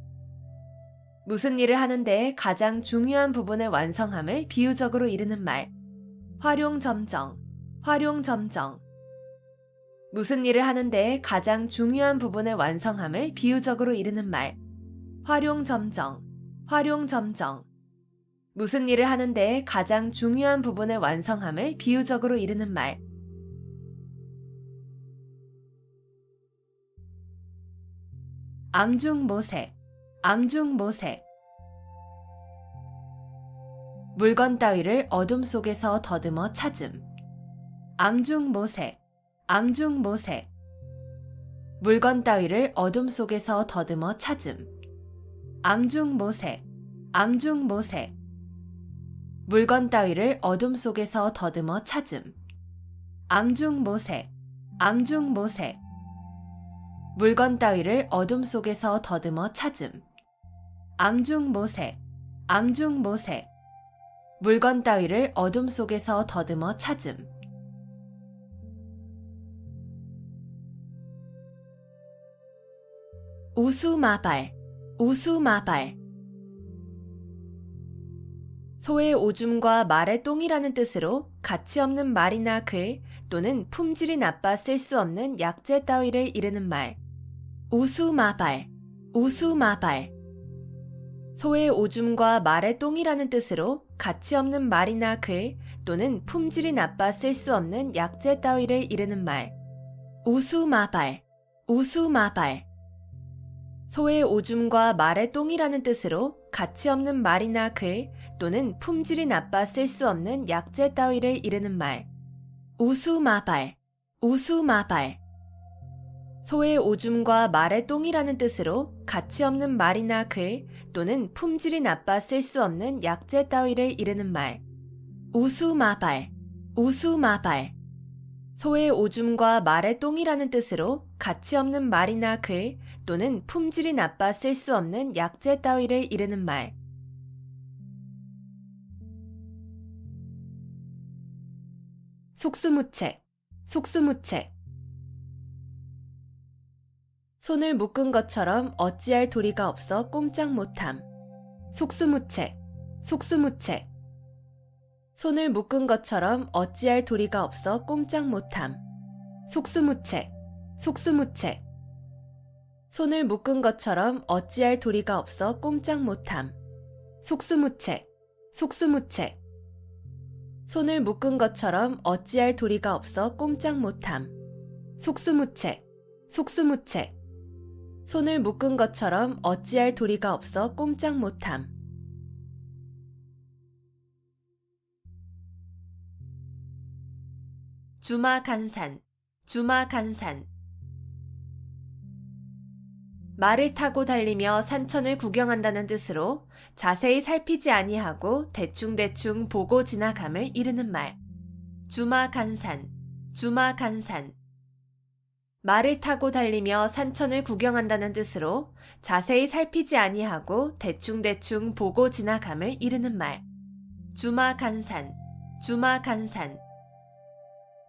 무슨 일을 하는데 가장 중요한 부분의 완성함을 비유적으로 이르는 말. 활용점정, 활용점정. 무슨 일을 하는데 가장 중요한 부분의 완성함을 비유적으로 이르는 말. 활용점정, 활용점정. 무슨 일을 하는데 가장 중요한 부분의 완성함을 비유적으로 이르는 말. 암중모색, 암중모색. 물건 따위를 어둠 속에서 더듬어 찾음. 암중모색, 암중모색. 물건 따위를 어둠 속에서 더듬어 찾음. 암중모색, 암중모색. 물건 따위를 어둠 속에서 더듬어 찾음. 암중모색, 암중모색. 물건 따위를 어둠 속에서 더듬어 찾음. 암중모색, 암중모색. 물건 따위를 어둠 속에서 더듬어 찾음. 우수마발, 우수마발. 소의 오줌과 말의 똥이라는 뜻으로 가치 없는 말이나 글 또는 품질이 나빠 쓸 수 없는 약재 따위를 이르는 말. 우수마발, 우수마발. 소의 오줌과 말의 똥이라는 뜻으로 가치 없는 말이나 글 또는 품질이 나빠 쓸 수 없는 약재 따위를 이르는 말. 우수마발, 우수마발. 소의 오줌과 말의 똥이라는 뜻으로 가치 없는 말이나 글 또는 품질이 나빠 쓸 수 없는 약재 따위를 이르는 말. 우수마발, 우수마발. 소의 오줌과 말의 똥이라는 뜻으로 가치 없는 말이나 글 또는 품질이 나빠 쓸 수 없는 약재 따위를 이르는 말. 우수마발, 우수마발. 소의 오줌과 말의 똥이라는 뜻으로 가치 없는 말이나 글 또는 품질이 나빠 쓸 수 없는 약재 따위를 이르는 말. 속수무책, 속수무책. 손을 묶은 것처럼 어찌할 도리가 없어 꼼짝 못함. 속수무책, 속수무책. 손을 묶은 것처럼 어찌할 도리가 없어 꼼짝 못함. 속수무책, 속수무책. 손을 묶은 것처럼 어찌할 도리가 없어 꼼짝 못함. 속수무책, 속수무책. 손을 묶은 것처럼 어찌할 도리가 없어 꼼짝 못함. 속수무책, 속수무책. 손을 묶은 것처럼 어찌할 도리가 없어 꼼짝 못함. 주마간산, 주마간산. 말을 타고 달리며 산천을 구경한다는 뜻으로 자세히 살피지 아니하고 대충대충 보고 지나감을 이르는 말. 주마간산, 주마간산. 말을 타고 달리며 산천을 구경한다는 뜻으로 자세히 살피지 아니하고 대충대충 보고 지나감을 이르는 말. 주마간산, 주마간산.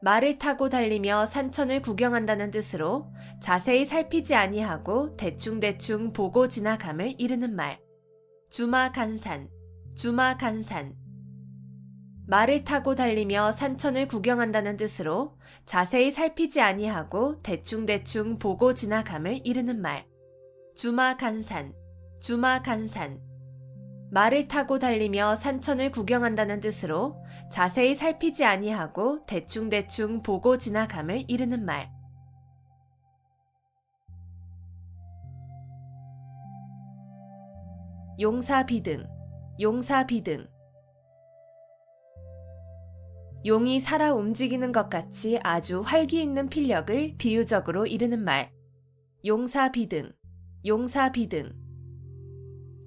말을 타고 달리며 산천을 구경한다는 뜻으로 자세히 살피지 아니하고 대충대충 보고 지나감을 이르는 말. 주마간산, 주마간산. 말을 타고 달리며 산천을 구경한다는 뜻으로 자세히 살피지 아니하고 대충대충 보고 지나감을 이르는 말. 주마간산, 주마간산. 말을 타고 달리며 산천을 구경한다는 뜻으로 자세히 살피지 아니하고 대충대충 보고 지나감을 이르는 말. 용사비등, 용사비등. 용이 살아 움직이는 것 같이 아주 활기 있는 필력을 비유적으로 이르는 말. 용사비등, 용사비등.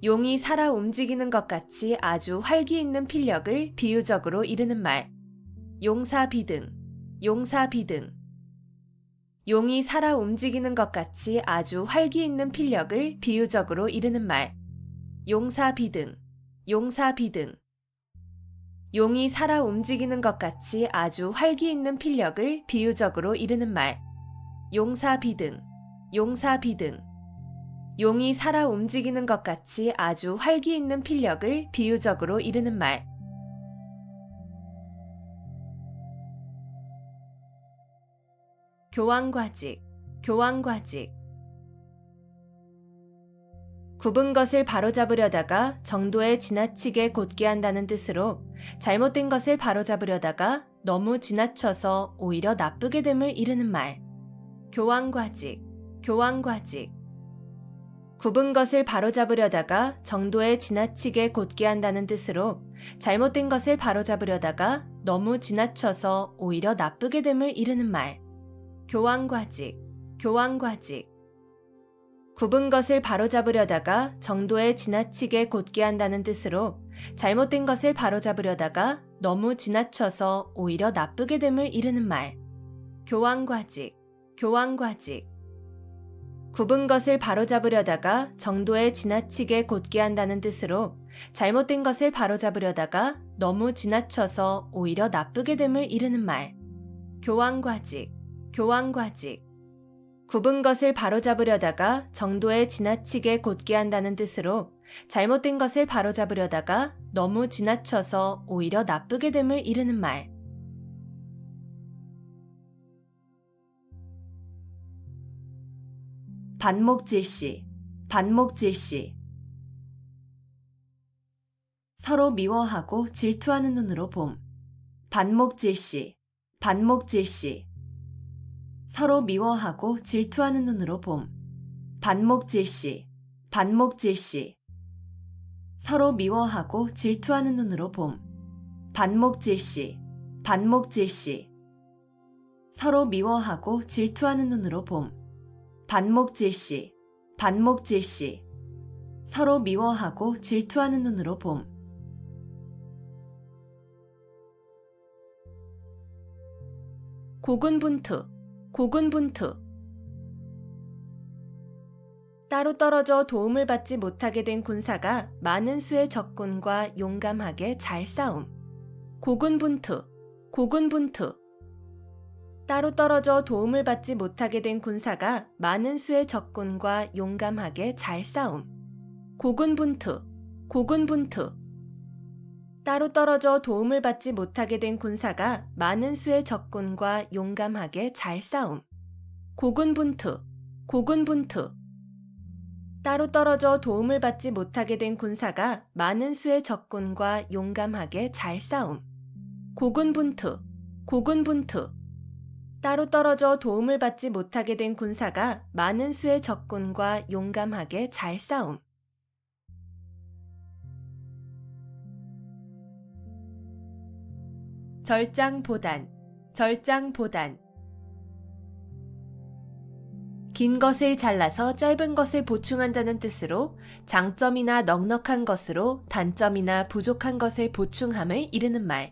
용이 살아 움직이는 것 같이 아주 활기 있는 필력을 비유적으로 이르는 말. 용사비등, 용사비등. 용이 살아 움직이는 것 같이 아주 활기 있는 필력을 비유적으로 이르는 말. 용사비등, 용사비등. 용이 살아 움직이는 것 같이 아주 활기 있는 필력을 비유적으로 이르는 말. 용사비등, 용사비등. 용이 살아 움직이는 것 같이 아주 활기 있는 필력을 비유적으로 이르는 말. 교황과직, 교황과직. 굽은 것을 바로잡으려다가 정도에 지나치게 곧게 한다는 뜻으로 잘못된 것을 바로잡으려다가 너무 지나쳐서 오히려 나쁘게 됨을 이르는 말. 교황과직, 교황과직. 굽은 것을 바로잡으려다가 정도에 지나치게 곧게 한다는 뜻으로 잘못된 것을 바로잡으려다가 너무 지나쳐서 오히려 나쁘게 됨을 이르는 말. 교황과직, 교황과직. 굽은 것을 바로잡으려다가 정도에 지나치게 곧게 한다는 뜻으로 잘못된 것을 바로잡으려다가 너무 지나쳐서 오히려 나쁘게 됨을 이르는 말. 교황과직, 교황과직. 굽은 것을 바로잡으려다가 정도에 지나치게 곧게 한다는 뜻으로 잘못된 것을 바로잡으려다가 너무 지나쳐서 오히려 나쁘게 됨을 이르는 말. 교황과직, 교황과직. 굽은 것을 바로잡으려다가 정도에 지나치게 곧게 한다는 뜻으로 잘못된 것을 바로잡으려다가 너무 지나쳐서 오히려 나쁘게 됨을 이르는 말. 반목질시, 반목질시. 서로 미워하고 질투하는 눈으로 봄. 반목질시, 반목질시. 서로 미워하고 질투하는 눈으로 봄. 반목질시, 반목질시. 서로 미워하고 질투하는 눈으로 봄. 반목질시, 반목질시. 서로 미워하고 질투하는 눈으로 봄. 반목질시, 반목질시. 서로 미워하고 질투하는 눈으로 봄. 고군분투, 고군분투. 따로 떨어져 도움을 받지 못하게 된 군사가 많은 수의 적군과 용감하게 잘 싸움. 고군분투, 고군분투. 따로 떨어져 도움을 받지 못하게 된 군사가 많은 수의 적군과 용감하게 잘 싸움. 고군분투, 고군분투. 따로 떨어져 도움을 받지 못하게 된 군사가 많은 수의 적군과 용감하게 잘 싸움. 고군분투, 고군분투. 따로 떨어져 도움을 받지 못하게 된 군사가 많은 수의 적군과 용감하게 잘 싸움. 고군분투, 고군분투. 따로 떨어져 도움을 받지 못하게 된 군사가 많은 수의 적군과 용감하게 잘 싸움. 절장보단, 절장보단. 긴 것을 잘라서 짧은 것을 보충한다는 뜻으로 장점이나 넉넉한 것으로 단점이나 부족한 것을 보충함을 이르는 말.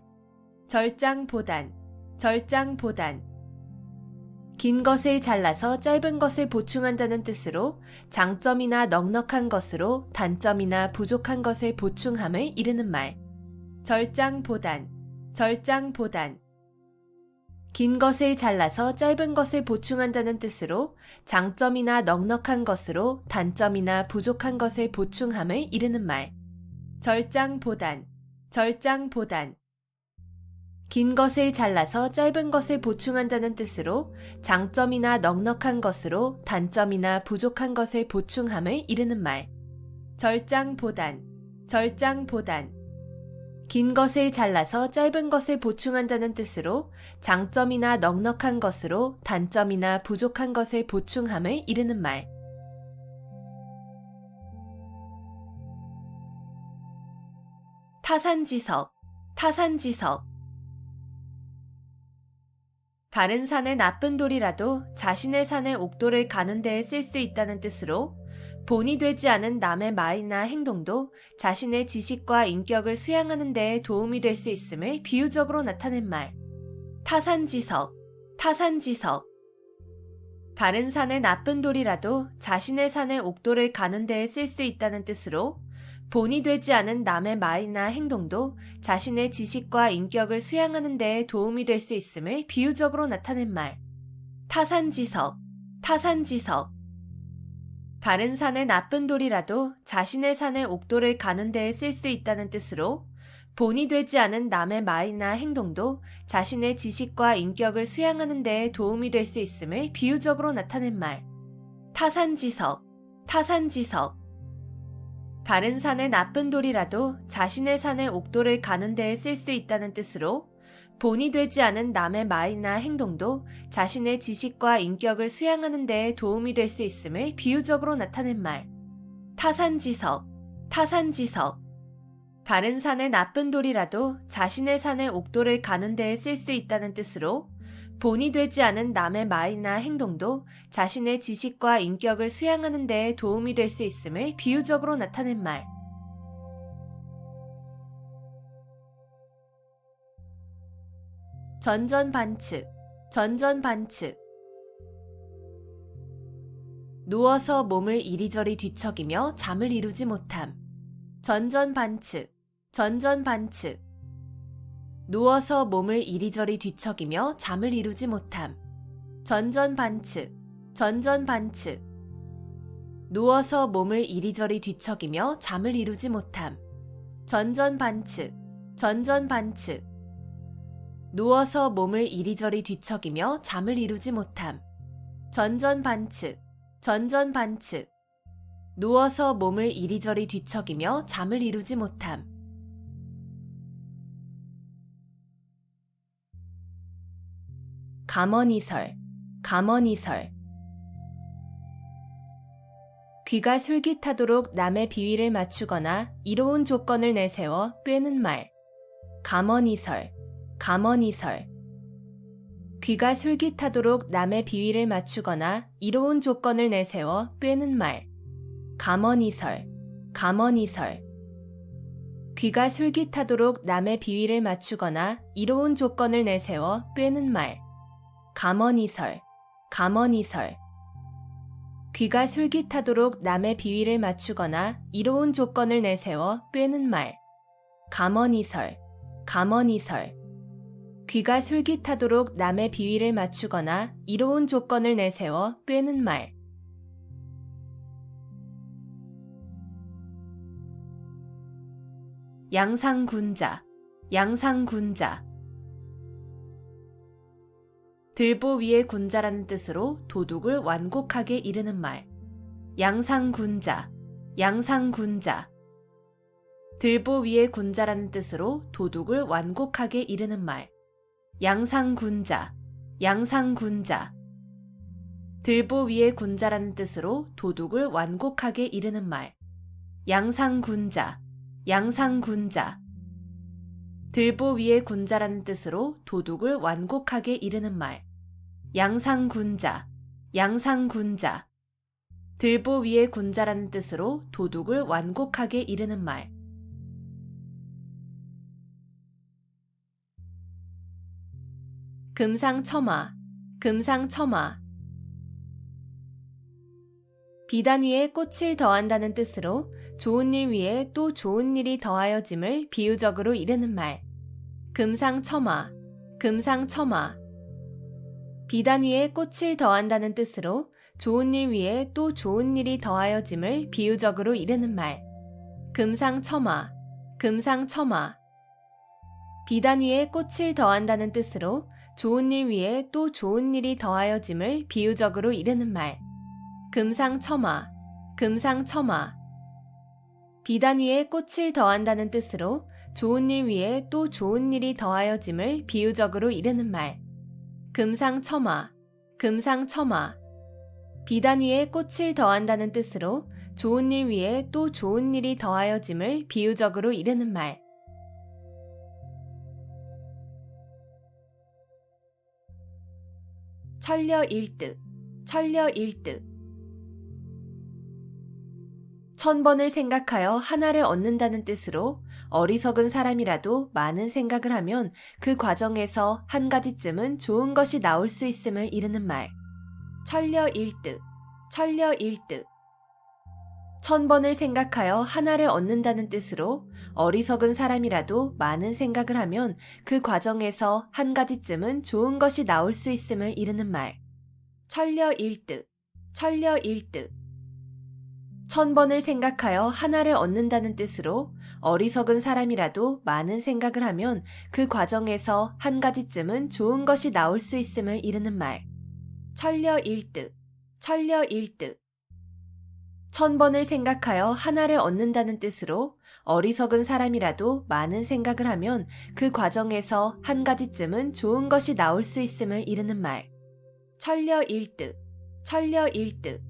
절장보단, 절장보단. 긴 것을 잘라서 짧은 것을 보충한다는 뜻으로 장점이나 넉넉한 것으로 단점이나 부족한 것을 보충함을 이르는 말. 절장보단, 절장보단. 긴 것을 잘라서 짧은 것을 보충한다는 뜻으로 장점이나 넉넉한 것으로 단점이나 부족한 것을 보충함을 이르는 말. 절장보단, 절장보단. 긴 것을 잘라서 짧은 것을 보충한다는 뜻으로 장점이나 넉넉한 것으로 단점이나 부족한 것을 보충함을 이르는 말. 절장보단, 절장보단. 긴 것을 잘라서 짧은 것을 보충한다는 뜻으로 장점이나 넉넉한 것으로 단점이나 부족한 것을 보충함을 이르는 말. 타산지석, 타산지석. 다른 산의 나쁜 돌이라도 자신의 산의 옥돌을 가는 데에 쓸 수 있다는 뜻으로 본이 되지 않은 남의 말이나 행동도 자신의 지식과 인격을 수양하는 데에 도움이 될 수 있음을 비유적으로 나타낸 말. 타산지석, 타산지석. 다른 산의 나쁜 돌이라도 자신의 산의 옥돌을 가는 데에 쓸 수 있다는 뜻으로 본이 되지 않은 남의 말이나 행동도 자신의 지식과 인격을 수양하는 데에 도움이 될 수 있음을 비유적으로 나타낸 말. 타산지석, 타산지석. 다른 산의 나쁜 돌이라도 자신의 산의 옥돌을 가는 데에 쓸 수 있다는 뜻으로 본이 되지 않은 남의 말이나 행동도 자신의 지식과 인격을 수양하는 데에 도움이 될 수 있음을 비유적으로 나타낸 말. 타산지석, 타산지석. 다른 산의 나쁜 돌이라도 자신의 산의 옥돌을 가는 데에 쓸 수 있다는 뜻으로 본이 되지 않은 남의 말이나 행동도 자신의 지식과 인격을 수양하는 데에 도움이 될 수 있음을 비유적으로 나타낸 말. 타산지석, 타산지석. 다른 산의 나쁜 돌이라도 자신의 산의 옥돌을 가는 데에 쓸 수 있다는 뜻으로 본이 되지 않은 남의 말이나 행동도 자신의 지식과 인격을 수양하는 데에 도움이 될 수 있음을 비유적으로 나타낸 말. 전전반측, 전전반측. 누워서 몸을 이리저리 뒤척이며 잠을 이루지 못함. 전전반측, 전전반측. 누워서 몸을 이리저리 뒤척이며 잠을 이루지 못함. 전전반측, 전전반측. 누워서 몸을 이리저리 뒤척이며 잠을 이루지 못함. 전전반측, 전전반측. 누워서 몸을 이리저리 뒤척이며 잠을 이루지 못함. 전전반측, 전전반측. 누워서 몸을 이리저리 뒤척이며 잠을 이루지 못함. 감언이설, 감언이설. 귀가 솔깃하도록 남의 비위를 맞추거나 이로운 조건을 내세워 꿰는 말. 감언이설, 감언이설. 귀가 솔깃하도록 남의 비위를 맞추거나 이로운 조건을 내세워 꿰는 말. 감언이설, 감언이설. 귀가 솔깃하도록 남의 비위를 맞추거나 이로운 조건을 내세워 꿰는 말. 감언이설, 감언이설. 귀가 솔깃하도록 남의 비위를 맞추거나 이로운 조건을 내세워 꿰는 말. 감언이설, 감언이설. 귀가 솔깃하도록 남의 비위를 맞추거나 이로운 조건을 내세워 꿰는 말. 양상군자, 양상군자. 들보 위의 군자라는 뜻으로 도둑을 완곡하게 이르는 말. 양상군자, 양상군자. 들보 위의 군자라는 뜻으로 도둑을 완곡하게 이르는 말. 양상군자, 양상군자. 들보 위의 군자라는 뜻으로 도둑을 완곡하게 이르는 말. 양상군자, 양상군자. 들보 위의 군자라는 뜻으로 도둑을 완곡하게 이르는 말. 양상군자, 양상군자. 들보 위의 군자라는 뜻으로 도둑을 완곡하게 이르는 말. 금상첨화, 금상첨화. 비단 위에 꽃을 더한다는 뜻으로 좋은 일 위에 또 좋은 일이 더하여짐을 비유적으로 이르는 말. 금상첨화, 금상첨화. 비단 위에 꽃을 더한다는 뜻으로 좋은 일 위에 또 좋은 일이 더하여짐을 비유적으로 이르는 말. 금상첨화, 금상첨화. 비단 위에 꽃을 더한다는 뜻으로 좋은 일 위에 또 좋은 일이 더하여짐을 비유적으로 이르는 말. 금상첨화, 금상첨화. 비단 위에 꽃을 더한다는 뜻으로 좋은 일 위에 또 좋은 일이 더하여짐을 비유적으로 이르는 말. 금상첨화, 금상첨화. 비단 위에 꽃을 더한다는 뜻으로 좋은 일 위에 또 좋은 일이 더하여짐을 비유적으로 이르는 말. 천려일득, 천려일득. 1000번을 생각하여 하나를 얻는다는 뜻으로 어리석은 사람이라도 많은 생각을 하면 그 과정에서 한 가지쯤은 좋은 것이 나올 수 있음을 이르는 말. 천려일득, 천려일득. 1000번을 생각하여 하나를 얻는다는 뜻으로 어리석은 사람이라도 많은 생각을 하면 그 과정에서 한 가지쯤은 좋은 것이 나올 수 있음을 이르는 말. 천려일득, 천려일득. 1000번을 생각하여 하나를 얻는다는 뜻으로 어리석은 사람이라도 많은 생각을 하면 그 과정에서 한 가지쯤은 좋은 것이 나올 수 있음을 이르는 말. 천려일득, 천려일득. 1000번을 생각하여 하나를 얻는다는 뜻으로 어리석은 사람이라도 많은 생각을 하면 그 과정에서 한 가지쯤은 좋은 것이 나올 수 있음을 이르는 말. 천려일득, 천려일득.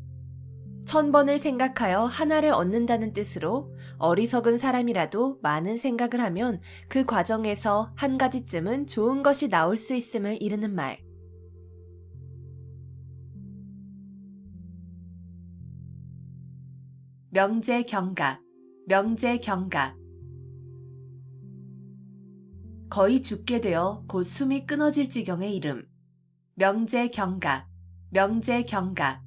1000번을 생각하여 하나를 얻는다는 뜻으로 어리석은 사람이라도 많은 생각을 하면 그 과정에서 한 가지쯤은 좋은 것이 나올 수 있음을 이르는 말. 명제경각, 명제경각. 거의 죽게 되어 곧 숨이 끊어질 지경의 이름. 명제경각, 명제경각.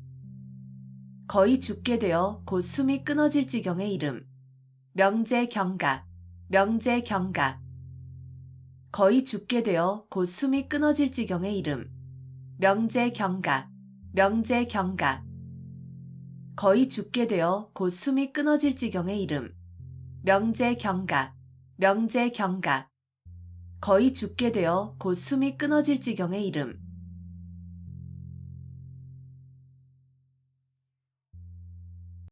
거의 죽게 되어 곧 숨이 끊어질 지경의 이름. 명제경각, 명제경각. 거의 죽게 되어 곧 숨이 끊어질 지경의 이름. 명제경각, 명제경각. 거의 죽게 되어 곧 숨이 끊어질 지경의 이름. 명제경각, 명제경각. 거의 죽게 되어 곧 숨이 끊어질 지경의 이름.